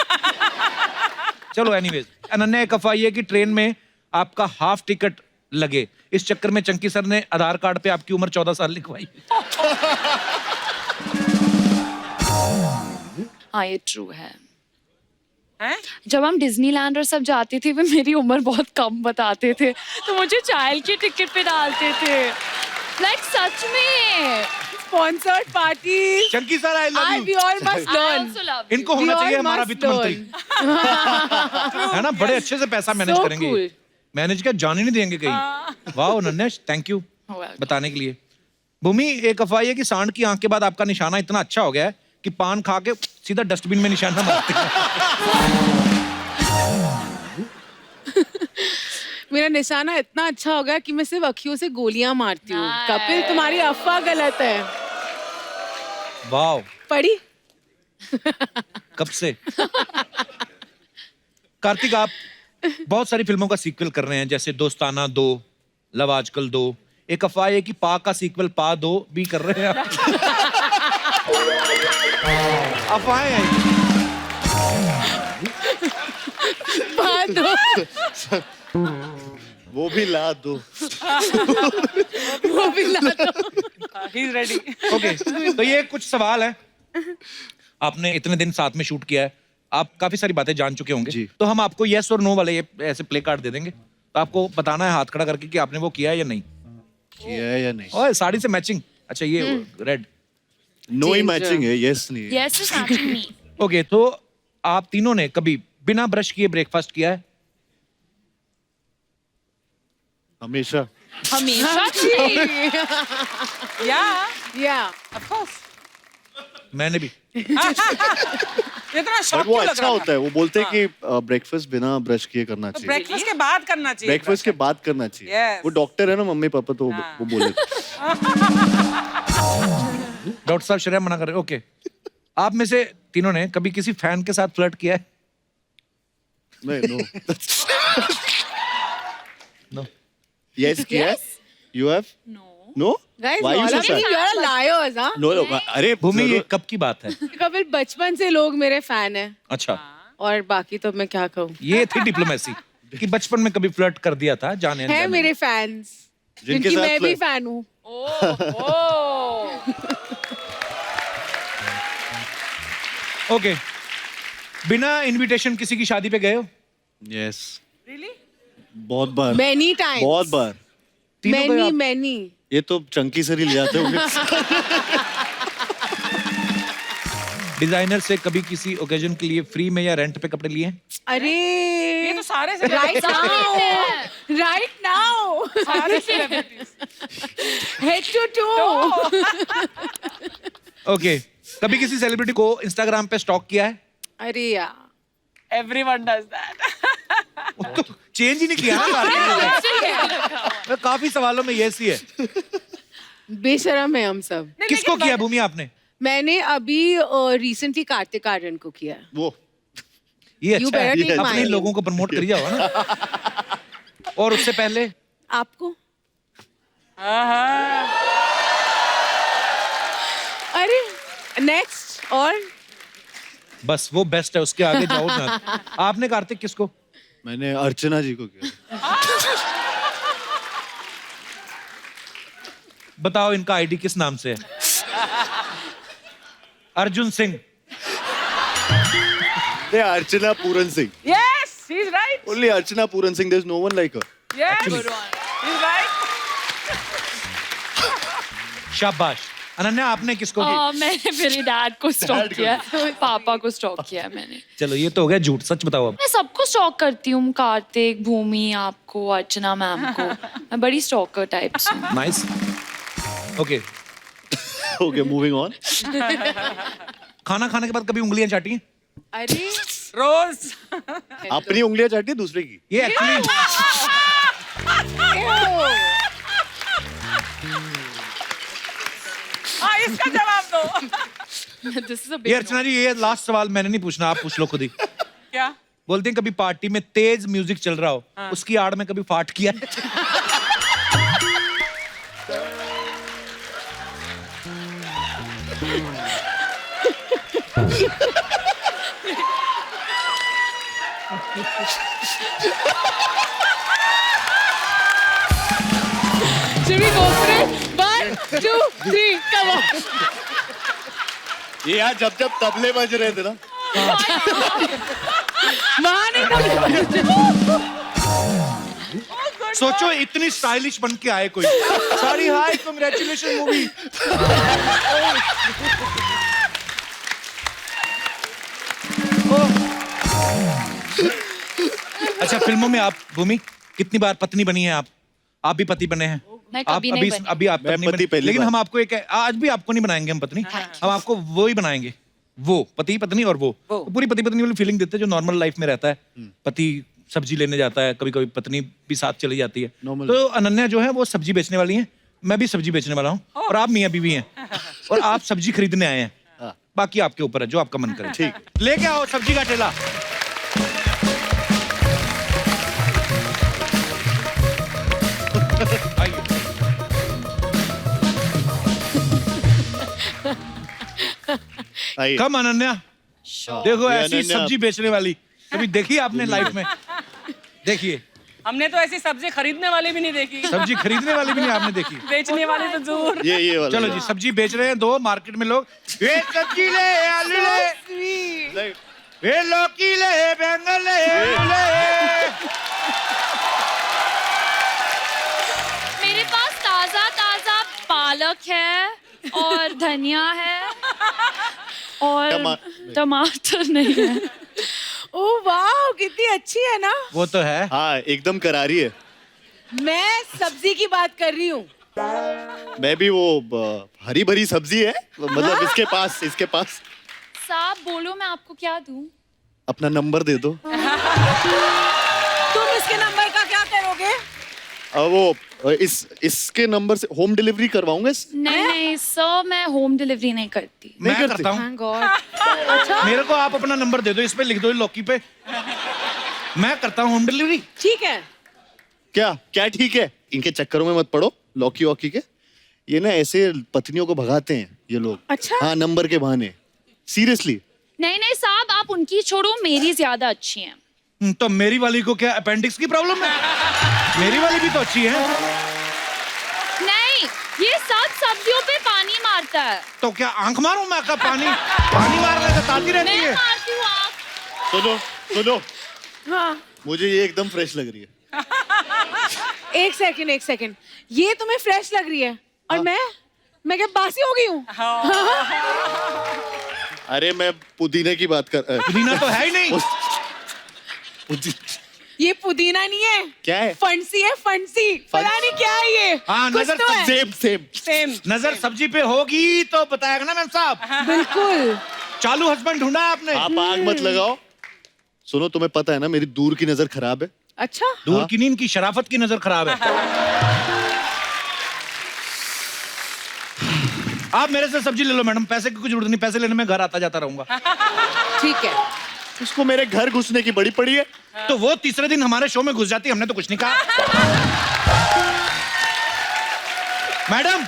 चलो एनीवेज, अनन्या एक अफवाह ये कि ट्रेन में आपका हाफ टिकट लगे, इस चक्कर में चंकी सर ने आधार कार्ड पे आपकी उम्र 14 साल लिखवाई।
हाँ ये ट्रू है।
हैं?
जब हम डिज्नीलैंड और सब जाते थे वे मेरी उम्र बहुत कम बताते थे, तो मुझे चाइल्ड की टिकट पे डालते थे। लाइक सच में।
Sponsored parties.
Chunky sir I love
We
you.
all must learn.
इनको होना
We all
चाहिए हमारा
must
वित्त मंत्री, है ना? बड़े अच्छे से पैसा मैनेज
So
करेंगे।
cool.
मैनेज क्या जान ही नहीं देंगे कहीं। वाह अनन्या, थैंक यू बताने के लिए। भूमि एक अफवाह है कि सांड की आंख के बाद आपका निशाना इतना अच्छा हो गया है कि पान खा के सीधा डस्टबिन में निशाना मारते हैं।
मेरा निशाना इतना अच्छा हो गया कि मैं सिर्फ अखियों से गोलियां मारती हूँ। कपिल तुम्हारी अफवाह गलत है।
वाह,
पढ़ी?
कब से? कार्तिक आप बहुत सारी फिल्मों का सीक्वल कर रहे हैं, जैसे दोस्ताना 2, लव आजकल 2। एक अफवाह है कि पा का सीक्वल पा 2 भी कर रहे हैं आप। अफवाहें हैं।
पा 2।
वो भी ला दो।
वो भी ला दो।
He's ready.
ओके, तो ये कुछ सवाल है। आपने इतने दिन साथ में शूट किया है, आप काफी सारी बातें जान चुके होंगे, तो हम आपको यस और नो वाले ये ऐसे प्ले कार्ड दे देंगे, तो आपको बताना है हाथ खड़ा करके कि आपने वो किया है या नहीं।
किया है या नहीं?
ओए साड़ी से मैचिंग। अच्छा ये रेड
नो ही मैचिंग है, यस नहीं है।
Yes is matching me.
Okay, तो आप तीनों ने कभी बिना ब्रश किए ब्रेकफास्ट किया है?
हमेशा।
हमेशा।
Yeah, of course.
मैंने भी।
इतना
बट
शॉक
वो
क्यों लग
अच्छा
रहा
होता है, वो बोलते हैं कि ब्रेकफास्ट बिना ब्रश किए करना
तो
चाहिए।
ब्रेकफास्ट के बाद करना चाहिए।
ब्रेकफास्ट के बाद करना चाहिए।
Yes.
वो डॉक्टर है ना मम्मी पापा, तो वो बोले।
डॉक्टर साहब श्रेया मना कर रहे। ओके, आप में से तीनों ने कभी किसी फैन के साथ फ्लर्ट किया है?
नहीं, नो।
नो।
यस किया है? You have? No.
Guys,
Why you
all
so
of you,
sad?
you're liars, huh?
No, अरे
भूमि ये कब की बात है?
कपिल बचपन से लोग मेरे फैन हैं,
अच्छा,
और बाकी तो मैं क्या कहूँ।
ये थी डिप्लोमेसी कि बचपन में कभी फ्लर्ट कर दिया था जाने
है
अनजाने।
मेरे फैंस
जिनके
जिनकी
साथ
मैं भी
flirt-
फैन हूँ।
ओके, बिना इनविटेशन किसी की शादी पे गए हो?
Yes.
Really?
बहुत बार।
Many times.
बहुत बार।
तीनों पे
Many,
आप-
many.
ये तो चंकी सर ही ले जाते होंगे।
डिजाइनर से कभी किसी ओकेजन के लिए फ्री में या रेंट पे कपड़े लिए हैं?
अरे
ये तो सारे से
right now,
सारे celebrities.
head to toe.
Okay, कभी किसी सेलिब्रिटी को इंस्टाग्राम पे स्टॉक किया है?
अरे यार,
Everyone does that.
तो चेंज ही नहीं किया ना। काफी सवालों में ये सी है।
बेशरम है हम सब।
किसको किया भूमि आपने?
मैंने अभी रिसेंटली कार्तिक आर्यन को किया है।
वो
ये
You
अच्छा है,
better take
अपने
mine.
लोगों को प्रमोट करी जाओ ना। और उससे पहले
आपको? अरे नेक्स्ट और
बस वो बेस्ट है, उसके आगे जाओ ना। आपने कार्तिक किसको?
मैंने अर्चना जी को किया।
बताओ इनका आईडी किस नाम से है? Arjun Singh.
Archana Puran Singh.
Yes, he's right.
Only Archana Puran Singh. There's no one like her.
Yes, he's right.
शाबाश। अनन्या आपने किसको किया?
मैंने मेरे डैड को स्टॉक किया, पापा को स्टॉक किया मैंने।
चलो ये तो हो गया झूठ, सच बताओ अब।
मैं सबको स्टॉक करती हूँ, कार्तिक, भूमि, आपको, अर्चना मैम को। मैं बड़ी स्टॉकर टाइप हूँ।
Nice. Okay,
Okay, moving on.
खाना खाने के बाद कभी उंगलियां चाटी हैं?
अरे
रोज
अपनी उंगलियां चाटी दूसरे की।
ये एक्चुअली
हाँ, इसका जवाब दो।
ये अर्चना जी, ये लास्ट सवाल मैंने नहीं पूछना, आप पूछ लो खुद ही।
क्या
बोलते हैं कभी पार्टी में तेज म्यूजिक चल रहा हो, उसकी आड़ में कभी फाट किया है?
Should we go for it? 1, 2, 3, come on.
ये यार जब जब तबले बज रहे थे ना,
वहाँ नहीं था।
सोचो इतनी स्टाइलिश बन के आए कोई। सॉरी, हाय, कांग्रेचुलेशन मूवी। अच्छा, फिल्मों में आप भूमि कितनी बार पत्नी बनी है आप? आप भी पति बने हैं?
मैं
आप
कभी नहीं बनी।
अभी आप
मैं
पत्नी
पति
बने,
पहली
लेकिन
बार।
हम आपको एक, आज भी आपको नहीं बनाएंगे हम पत्नी, हम आपको वो ही बनाएंगे, वो पति पत्नी और वो तो पूरी पति पत्नी वाली फीलिंग देते हैं जो नॉर्मल लाइफ में रहता है। पति सब्जी लेने जाता है, कभी कभी पत्नी भी साथ चली जाती है।
Normal।
तो अनन्या जो है वो सब्जी बेचने वाली है, मैं भी सब्जी बेचने वाला हूँ, और आप मियाँ बीवी हैं, और आप सब्जी खरीदने आए हैं। बाकी आपके ऊपर है, जो आपका मन करे।
ठीक।
लेके आओ सब्जी का ठेला। आइए।
आइए।
कम अनन्या, देखो
ये
ऐसी
अनन्या-
सब्जी बेचने वाली कभी देखी आपने लाइफ में? देखिए,
हमने तो ऐसी सब्जी खरीदने वाली भी नहीं देखी,
सब्जी खरीदने वाली भी नहीं आपने देखी।
बेचने वाली तो दूर।
ये वाला।
चलो जी, सब्जी बेच रहे हैं दो मार्केट में लोग, ये सब्जी ले, आलू ले, ये लौकी ले, बैंगन ले, आलू ले।
मेरे पास ताजा ताजा पालक है और धनिया है और टमाटर नहीं है।
ओह वाह, कितनी अच्छी है ना।
वो तो है।
हाँ, एकदम करारी है।
मैं सब्जी की बात कर रही हूँ।
मैं भी वो हरी भरी सब्जी है, मतलब इसके पास
साहब बोलो, मैं आपको क्या दूं?
अपना नंबर दे दो।
तुम इसके नंबर का क्या करोगे?
वो इसके नंबर से होम डिलीवरी करवाऊंगा।
नहीं सर, मैं होम डिलीवरी नहीं करती।
मैं करता हूँ।
Thank God। अच्छा,
मेरे को आप अपना नंबर दे दो, इस पे लिख दो लौकी पे, मैं करता हूँ होम डिलीवरी।
ठीक है।
क्या ठीक है? इनके चक्करों में मत पड़ो, लौकी वॉकी के। ये ना ऐसे पत्नियों को भगाते हैं ये लोग।
अच्छा।
हाँ, नंबर के बहाने। सीरियसली।
नहीं साहब, आप उनकी छोड़ो, मेरी ज्यादा अच्छी हैं।
तो मेरी वाली को क्या अपेंडिक्स की प्रॉब्लम है? मेरी वाली भी तो अच्छी है।
नहीं, ये सब सब्जियों पे पानी मारता है।
तो क्या आंख मारूं मैं? का पानी मारने से ताती रहती
मैं
है।
मारती हूँ आँख।
सुनो,
हाँ,
मुझे ये एकदम फ्रेश लग रही है।
एक सेकंड, ये तुम्हें फ्रेश लग रही है और मैं क्या बासी हो गई हूँ?
अरे मैं पुदीने की बात कर
पुदीना तो है ही नहीं।
ये पुदीना नहीं है।
क्या है?
फंसी है, फंसी। पता नहीं क्या है ये।
हाँ,
कुछ
नजर
तो है।
सेम।
नजर सब्जी पे होगी तो बताएगा ना मैम साहब।
बिल्कुल।
चालू हस्बैंड ढूंढा है आपने।
आप आग मत लगाओ। सुनो, तुम्हें पता है ना मेरी दूर की नजर खराब है।
अच्छा,
दूर की नींद की शराफत की नजर खराब है। आप मेरे से सब्जी ले लो मैडम, पैसे की कुछ जरूरत नहीं, पैसे लेने में घर आता जाता रहूंगा।
ठीक है।
उसको मेरे घर घुसने की बड़ी पड़ी है।
तो वो तीसरे दिन हमारे शो में घुस जाती, हमने तो कुछ नहीं कहा। मैडम,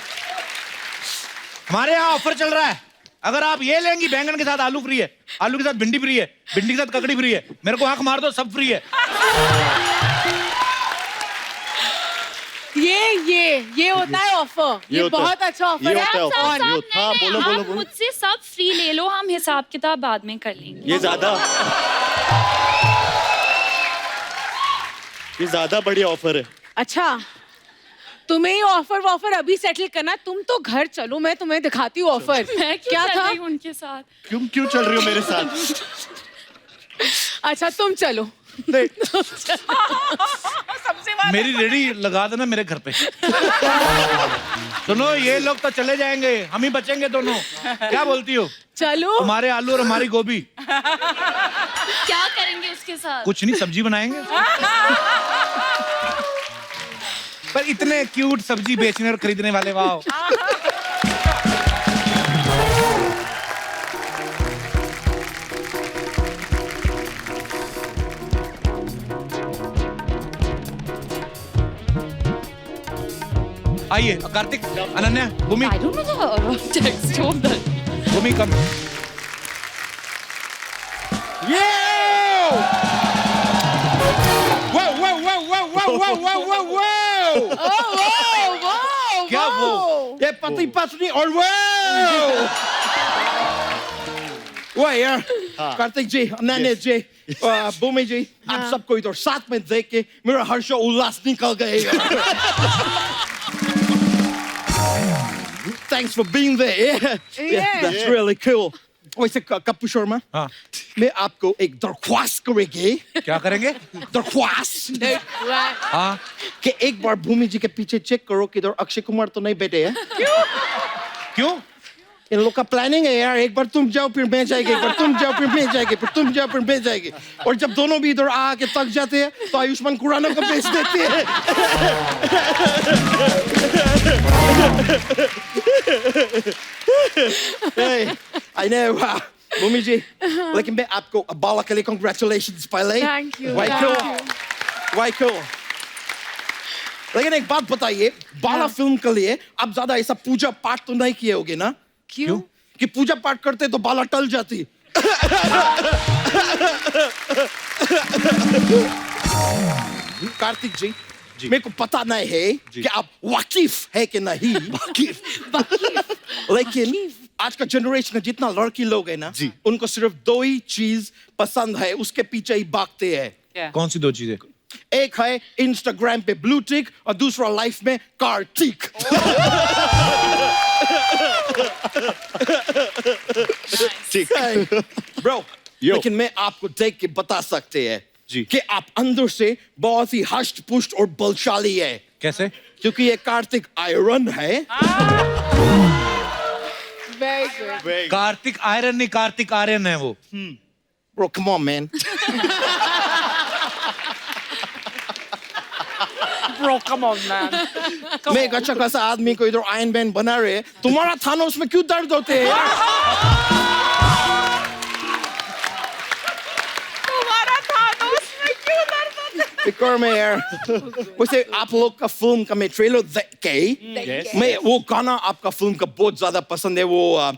हमारे यहाँ ऑफर चल रहा है, अगर आप ये लेंगी बैंगन के साथ आलू फ्री है, आलू के साथ भिंडी फ्री है, भिंडी के साथ ककड़ी फ्री है, मेरे को आंख मार दो सब फ्री है।
ये होता है ऑफर। ये बहुत अच्छा ऑफर है।
हाँ, बोलो।
मुझसे सब फ्री ले लो, हम हिसाब किताब बाद में कर लेंगे।
ये ज्यादा बढ़िया ऑफर है।
अच्छा, तुम्हें ये ऑफर अभी सेटल करना। तुम तो घर चलो, मैं तुम्हें दिखाती हूँ ऑफर।
मैं
क्या
चल
था?
रही हूँ उनके साथ।
क्यों चल रही हो मेरे साथ?
अच्छा, तुम चलो।
मेरी रेडी लगा देना मेरे घर पे। सुनो, ये लोग तो चले जाएंगे, हम ही बचेंगे दोनों। क्या बोलती हो?
चलो।
हमारे आलू और हमारी गोभी।
क्या करेंगे उसके साथ?
कुछ नहीं, सब्जी बनाएंगे। पर इतने क्यूट सब्जी बेचने और खरीदने वाले, वाह। आइए कार्तिक, अनन्या, भूमि।
I don't know the text of that.
भूमि कम।
क्या वो? ये पति पत्नी और वो यार, कार्तिक जी, अनन्या जी, भूमि जी, आप सबको इधर साथ में देख के मेरा हर्ष और उल्लास निकल गए यार। Thanks for being there. Yeah, that's really cool. वैसे कपूर शर्मा, मैं आपको एक दरख्वास्त करेंगे।
क्या करेंगे?
दरख्वास्त।
हाँ।
कि एक बार भूमि जी के पीछे चेक करो कि इधर अक्षय कुमार तो नहीं बैठे हैं।
क्यों?
इन लोग का प्लानिंग है यार, एक बार तुम जाओ फिर मैं जाएगी, एक बार तुम जाओ फिर मैं जाएगी, फिर तुम जाओ फिर मैं जाएगी, और जब दोनों भी इधर आके थक जाते हैं तो आयुष्मान खुराना को बेच देते हैं। I know, भूमि जी, लेकिन मैं आपको बाला के लिए congratulations पहले।
Thank you.
Why cool? लेकिन एक बात बताइए, बाला फिल्म के लिए आप ज्यादा ऐसा पूजा पाठ तो नहीं किए होगे ना?
क्यों?
कि पूजा पाठ करते तो बाला टल जाती। कार्तिक जी, मेरे को पता नहीं है कि आप वाकिफ है कि नहीं। लेकिन आज का जनरेशन का जितना लड़की लोग है ना, उनको सिर्फ दो ही चीज पसंद है, उसके पीछे ही भागते हैं।
कौन सी दो चीजें?
एक है इंस्टाग्राम पे ब्लू टिक और दूसरा लाइफ में कार्तिक। ब्रो, लेकिन मैं आपको देख के बता सकते हैं कि आप अंदर से बहुत ही हष्ट पुष्ट और बलशाली है।
कैसे?
क्योंकि ये कार्तिक आयरन है।
Very good.
कार्तिक आयरन नहीं, कार्तिक आर्यन है वो।
Bro, come on, man.
Bro, come on, man.
मैं एक अच्छा खासा आदमी को इधर आयरन मैन बना रहे, तुम्हारा थानोस में क्यों दर्द होते हैं?
तुम्हारा थानोस में क्यों दर्द होते हैं?
फिकर में यार। वैसे आप लोग का फिल्म का मैं ट्रेलर देख के, मैं वो गाना आपका फिल्म का बहुत ज्यादा पसंद है। वो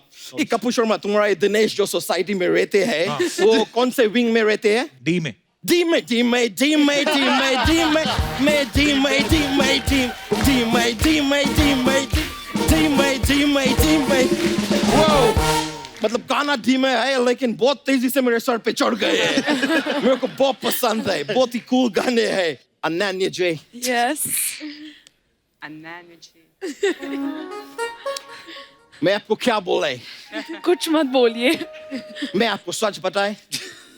कपूर शर्मा, तुम्हारा ये दिनेश जो सोसाइटी में रहते हैं, वो कौन से विंग में रहते हैं?
डी में।
डी में, डी में, डी में, डी में, डी में, मैं डी में, डी में, डी डी में, डी में, डी में, डी में, डी में, डी में। वो मतलब गाना डी में है, लेकिन बहुत तेजी से मेरे सर पे चढ़ गए हैं। मेरे को बहुत पसंद है, बहुत ही कूल गाने हैं। अनन्या जी।
Yes.
अनन्या जी।
मैं आपको क्या बोले?
कुछ मत बोलिए।
मैं आपको सच बताए?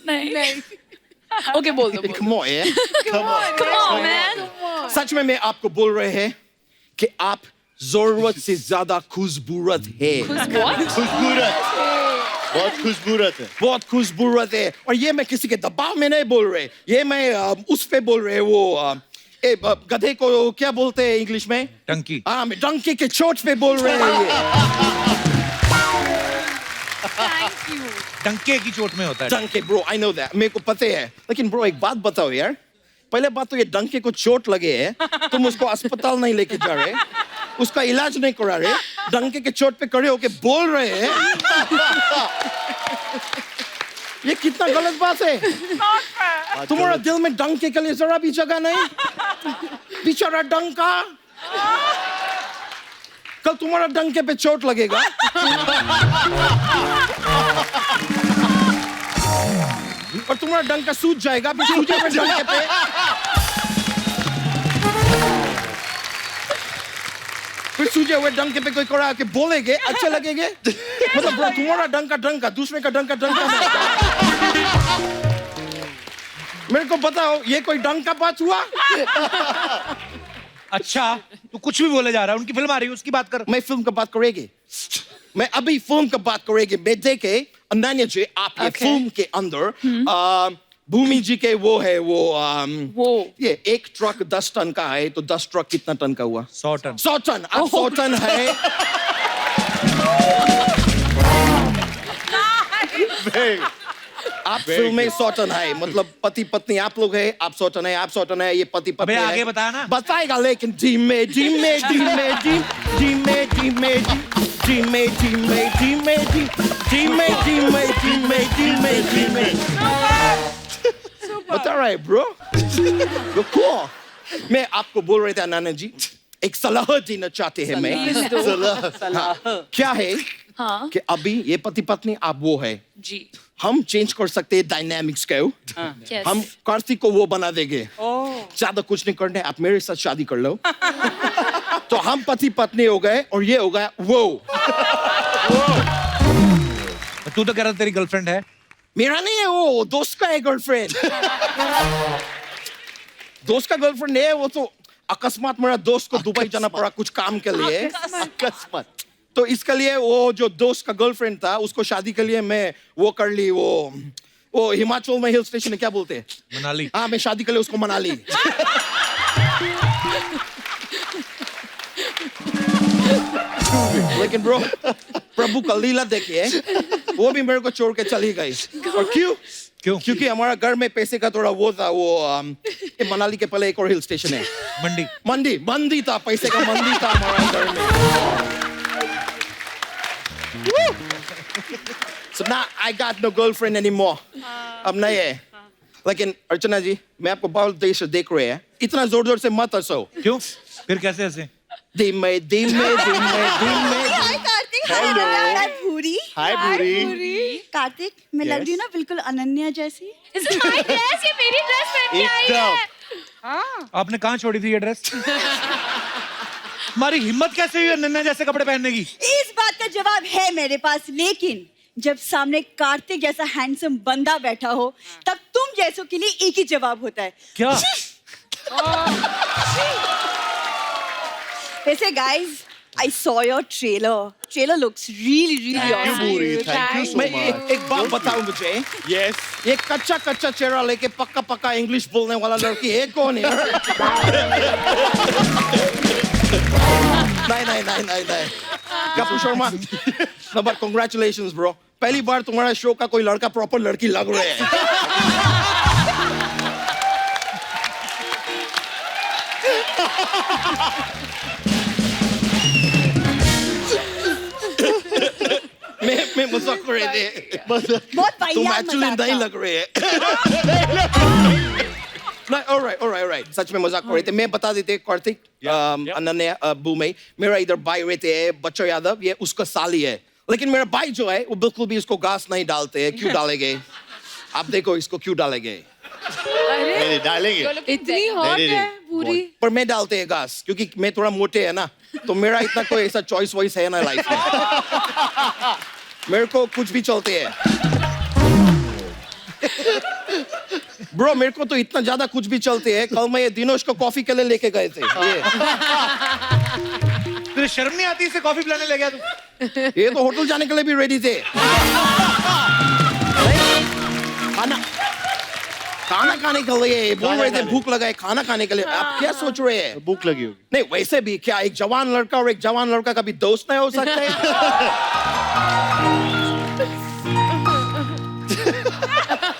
नहीं। ओके, बोल दो।
Come on, yeah.
Come on, man.
सच में मैं आपको बोल रहे हैं कि आप जरूरत से ज्यादा खुशबूरत है।
खूबसूरत, बहुत खूबसूरत है।
बहुत खुशबूरत है, और ये मैं किसी के दबाव में नहीं बोल रहे, ये मैं उस पे बोल रहे, वो गधे को क्या बोलते हैं इंग्लिश में?
टंकी।
हाँ, मैं डंकी के चोट पे बोल रहे हैं।
Thank you.
टंके की चोट में होता है।
डंके, ब्रो, आई नो दैट, मेरे को पता है। लेकिन ब्रो, एक बात बताओ यार, पहले बात तो ये डंके को चोट लगे है, तुम उसको अस्पताल नहीं लेके जा रहे, उसका इलाज नहीं करा रहे, डंके के चोट पे खड़े होके बोल रहे हैं। ये कितना गलत बात है। तुम्हारा दिल में डंके के लिए जरा भी जगह नहीं? बेचारा डंका, कल तुम्हारा डंके पे चोट लगेगा। और तुम्हारा डंका सूज जाएगा, फिर सूजे हुए डंके पे सूजे हुए डंके पे कोई कड़ा के बोलेगे, अच्छे लगेंगे? मतलब ब्रो, तुम्हारा डंका डंका, दूसरे का डंका डंका नहीं। मेरे को बताओ, ये कोई डंका बात हुआ?
अच्छा, तू कुछ भी बोले जा रहा है। उनकी फिल्म आ रही है, उसकी बात कर।
मैं फिल्म का बात करेगी, मैं अभी फिल्म का बात करेगी। मैं देखे अनन्या जी आप ये फिल्म के अंदर भूमि जी के वो है वो ये 1 ट्रक 10 टन का है तो 10 ट्रक कितना टन का हुआ?
100 टन।
100 टन। अब 100 टन है। आप फिल्म में 100 टन है मतलब पति पत्नी आप लोग है, आप 100 टन है, आप 100 टन है, ये पति पत्नी है।
आगे बताया ना।
बताएगा लेकिन जी में बता रहा है ब्रो। मैं आपको बोल रहे थे नाना जी एक सलाह देना चाहते हैं मैं।
सलाह
क्या है
हाँ
कि अभी ये पति पत्नी आप वो है
जी
हम चेंज कर सकते हैं डायनामिक्स को।
Yes.
हम कार्तिक को वो बना देंगे। ज्यादा कुछ नहीं करने आप मेरे साथ शादी कर लो। तो हम पति पत्नी हो गए और ये हो गया वो।
तू तो कह रहा तेरी गर्लफ्रेंड है।
मेरा नहीं है वो दोस्त का है गर्लफ्रेंड। दोस्त का गर्लफ्रेंड है वो तो अकस्मात मेरा दोस्त को दुबई जाना पड़ा कुछ काम के लिए। अकस्मात तो इसके लिए वो जो दोस्त का गर्लफ्रेंड था उसको शादी के लिए मैं वो कर ली वो हिमाचल में हिल स्टेशन है क्या बोलते हैं?
मनाली।
हाँ मैं शादी के लिए उसको मना ली। लेकिन ब्रो प्रभु का लीला देखिए वो भी मेरे को छोड़ के चली गई। और क्यों? क्योंकि हमारा घर में पैसे का थोड़ा वो था वो मनाली के पहले एक और हिल स्टेशन है मंडी था पैसे का मंडी था हमारा घर में। So now I got no girlfriend anymore. अब नहीं है। लेकिन अर्चना जी मैं आपको बहुत देर से देख रहे हैं इतना जोर जोर से मत हंसो।
क्यों? फिर कैसे हंसे?
धीमे
हाय कार्तिक।
Hello.
हाय भूरी।
हाय भूरी।
कार्तिक मैं लग
Yes.
रही हूँ ना बिल्कुल अनन्या जैसी।
Is it my dress? ये मेरी ड्रेस पहन के आई है।
आपने कहाँ छोड़ी थी ये ड्रेस? हमारी हिम्मत कैसे हुई अनन्या जैसे कपड़े पहनने की?
इस बात का जवाब है मेरे पास लेकिन जब सामने कार्तिक जैसा हैंडसम बंदा बैठा हो तब तुम जैसों के लिए एक ही जवाब होता है।
क्या?
वैसे guys I saw your trailer. Trailer looks really awesome.
Thank you so
मैं
much.
एक बात बताऊं मुझे।
Yes.
ये कच्चा चेहरा लेके पक्का इंग्लिश बोलने वाला लड़की है कौन है? नहीं। Kapoor Sharma. Number congratulations bro. पहली बार तुम्हारा शो का कोई लड़का प्रॉपर लड़की लग रहा है। मैं मजाक कर रहे थे।
बहुत
तुम
वाहियात
एक्चुअली
मजाक
नहीं
था।
लग रहे हैं। नहीं, all right. सच में मजाक कर रहे थे। मैं बता देते कार्तिक अनन्या भूमि मेरा इधर भाई रहते हैं बच्चों यादव ये उसका साली है लेकिन मेरा भाई जो है वो बिल्कुल भी इसको घास नहीं डालते हैं। क्यों डालेंगे? आप देखो इसको क्यों डालेंगे?
नहीं डालेंगे।
इतनी हॉट है पूरी।
पर मैं डालते हैं घास क्योंकि मैं थोड़ा मोटे है ना तो मेरा इतना कोई ऐसा चॉइस वॉइस है ना लाइफ में। मेरे को कुछ भी चलते हैं। ब्रो मेरे को तो इतना ज्यादा कुछ भी चलते हैं कल मैं ये दिनोश को कॉफी के लिए लेके गए थे।
तुझे शर्म नहीं आती इसे कॉफी पिलाने ले गया तू?
ये तो होटल जाने के लिए भी रेडी थे। खाना खाने के लिए बोल रहे थे भूख लगा है खाना खाने के लिए। आप क्या सोच रहे हैं?
भूख लगी होगी।
नहीं वैसे भी क्या एक जवान लड़का और एक जवान लड़का कभी दोस्त नहीं हो सकते?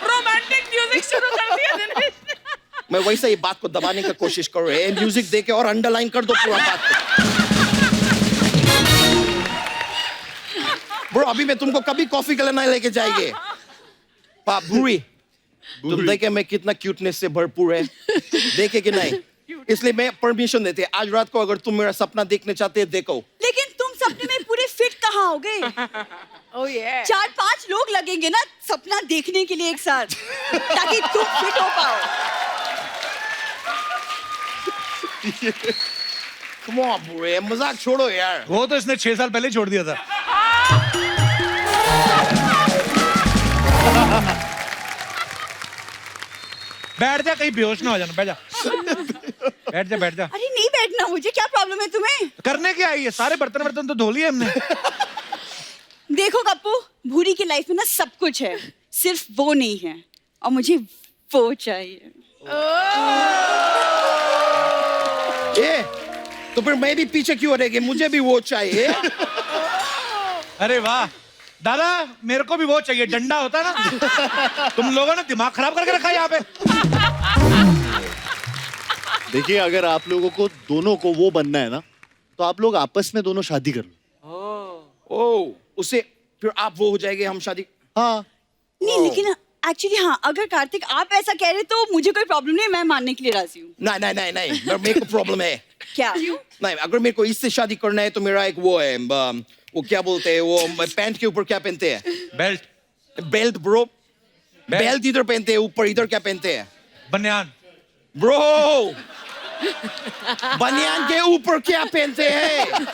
रोमांटिक म्यूजिक शुरू कर दिया दिनेश।
मैं वैसे ही बात को दबाने की कोशिश कर रहे हैं म्यूजिक देके और अंडरलाइन कर दो पूरा बात को। ब्रो अभी मैं तुमको कभी कॉफी के लिए नहीं लेके जाएंगे। पाप भूरी तुम देखे मैं कितना क्यूटनेस से भरपूर है देखे कि नहीं? इसलिए मैं परमिशन देते आज रात को अगर तुम मेरा सपना देखने चाहते हैं देखो।
लेकिन तुम सपने में पूरे फिट कहाँ होगे?
Oh yeah.
4-5 लोग लगेंगे ना सपना देखने के लिए एक साथ ताकि तुम फिट हो पाओ।
Come on bro मजाक छोड़ो यार।
वो तो इसने 6 साल पहले छोड़ दिया था। बैठ जा कहीं बेहोश ना हो जाना। बैठ जा।
अरे नहीं बैठना मुझे क्या प्रॉब्लम है तुम्हें?
करने क्या आई है? सारे बर्तन तो धो लिए हमने।
देखो कप्पू, भूरी की लाइफ में ना सब कुछ है, सिर्फ वो नहीं है, और मुझे वो चाहिए।
ए, तो फिर मैं भी पीछे क्यों रहेगी? मुझे भी वो चाहिए।
अरे वाह दादा, मेरे को भी वो चाहिए, डंडा होता है ना। तुम लोगों ने दिमाग खराब करके रखा है यहाँ पे।
देखिए, अगर आप लोगों को दोनों को वो बनना है ना, तो आप लोग आपस में दोनों शादी कर लो।
ओ, उससे फिर आप वो हो जाएंगे, हम शादी।
हाँ
नहीं, लेकिन एक्चुअली हाँ, अगर कार्तिक आप ऐसा कह रहे तो मुझे कोई प्रॉब्लम नहीं है, मैं मानने के लिए राजी हूँ।
नहीं, मेरे को प्रॉब्लम है।
क्या?
नहीं, अगर मेरे को इससे शादी करना है तो मेरा एक वो है, वो क्या बोलते हैं, वो पैंट के ऊपर क्या पहनते हैं? Belt bro. बेल्ट इधर पहनते हैं, ऊपर इधर क्या पहनते हैं?
बनियान।
ब्रो, बनियान के ऊपर क्या पहनते हैं?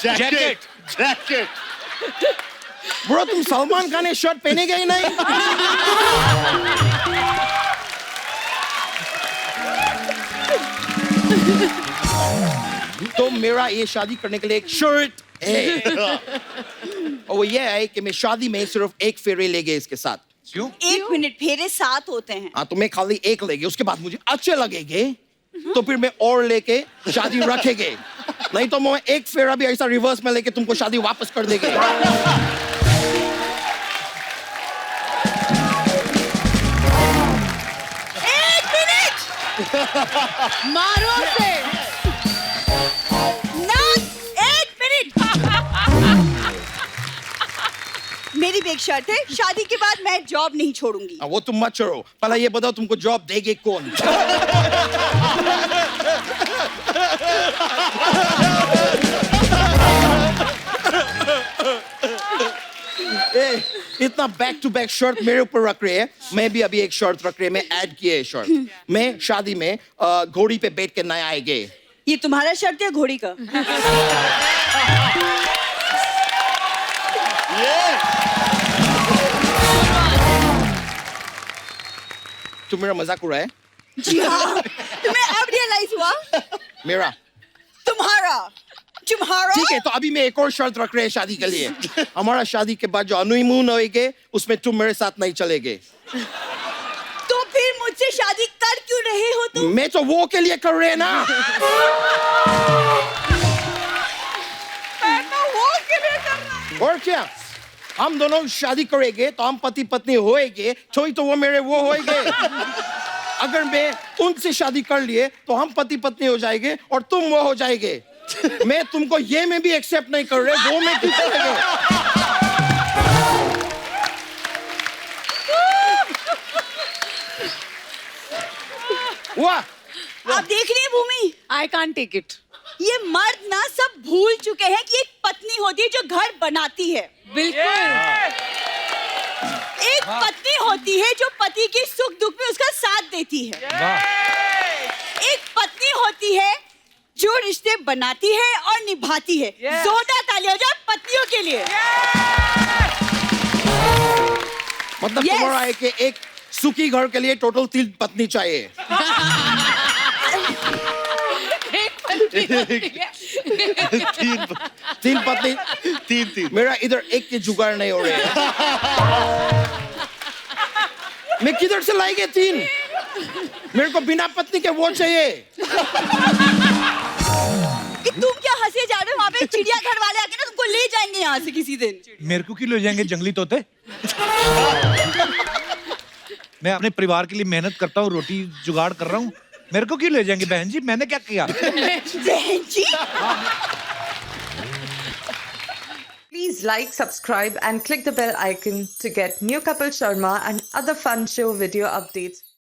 जैकेट।
ब्रो, तुम सलमान खान ने शर्ट पहनेगा ही नहीं? तो मेरा ये शादी करने के लिए एक शर्ट है, और वो ये है कि मैं शादी में सिर्फ एक फेरे लेंगे इसके साथ।
क्यों?
1 मिनट, फेरे 7 होते हैं।
हाँ, तो मैं खाली एक लेंगे, उसके बाद मुझे अच्छे लगेंगे तो फिर मैं और लेके शादी रखेंगे, नहीं तो मैं एक फेरा भी ऐसा रिवर्स में लेके तुमको शादी वापस कर देंगे।
मारो से।
ना, 1 मिनट। मेरी भी एक शर्त है, शादी के बाद मैं जॉब नहीं छोड़ूंगी।
वो तुम मत छोड़ो, पहले ये बताओ तुमको जॉब देंगे कौन? ए, इतना बैक टू बैक शर्ट मेरे ऊपर रख रहे हैं, मैं भी अभी एक शर्ट रख रहे हैं, मैं ऐड किए है शर्ट। मैं शादी में घोड़ी पे बैठ के नया आएंगे।
ये तुम्हारा शर्त है घोड़ी का?
तुम मेरा मजाक उड़ा है?
जी हाँ, तुम्हें अब रियलाइज हुआ?
मेरा
तुम्हारा।
ठीक है, तो अभी मैं एक और शर्त रख रहे हैं शादी के लिए। हमारा शादी के बाद जो हनीमून होएगे उसमें तुम मेरे साथ नहीं चलेगे।
तो फिर मुझसे शादी कर क्यों रहे हो तुम?
मैं तो वो के लिए कर रहे हैं ना।
मैं तो वो के लिए कर रहा हूँ।
और क्या, हम दोनों शादी करेंगे तो हम पति पत्नी होएंगे, तो वो मेरे वो होएंगे। अगर मैं उनसे शादी कर लिए तो हम पति पत्नी हो जाएंगे और तुम वो हो जाएंगे। मैं तुमको ये में भी एक्सेप्ट नहीं कर रहे, वो में क्यों करेंगे? वाह,
आप देख रही है भूमि,
आई कांट टेक इट।
ये मर्द ना सब भूल चुके हैं कि एक पत्नी होती है जो घर बनाती है।
बिल्कुल।
एक पत्नी होती है जो पति के सुख दुख में उसका साथ देती है। एक पत्नी होती है जो रिश्ते बनाती है और निभाती है। जोरदार तालियां हो जाए पत्नियों के लिए।
मतलब तुम्हारा है कि एक सुखी घर के लिए टोटल 3 पत्नी चाहिए। तीन पत्नी, तीन। मेरा इधर एक के जुगाड़ नहीं हो रहे हैं। मैं किधर से लाएंगे 3? मेरे को बिना पत्नी के वो चाहिए।
कि तुम क्या हंसे जा रहे हो? वहाँ पे चिड़ियाघर वाले आके ना तुमको ले जाएंगे यहाँ से किसी दिन।
मेरे को क्यों ले जाएंगे जंगली तोते? मैं अपने परिवार के लिए मेहनत करता हूँ, रोटी जुगाड़ कर रहा हूँ, मेरे को क्यों ले जाएंगे? बहन जी, मैंने क्या किया?
बहन जी?
Please like, subscribe and click the bell icon to get new Kapil Sharma and other fun show video updates.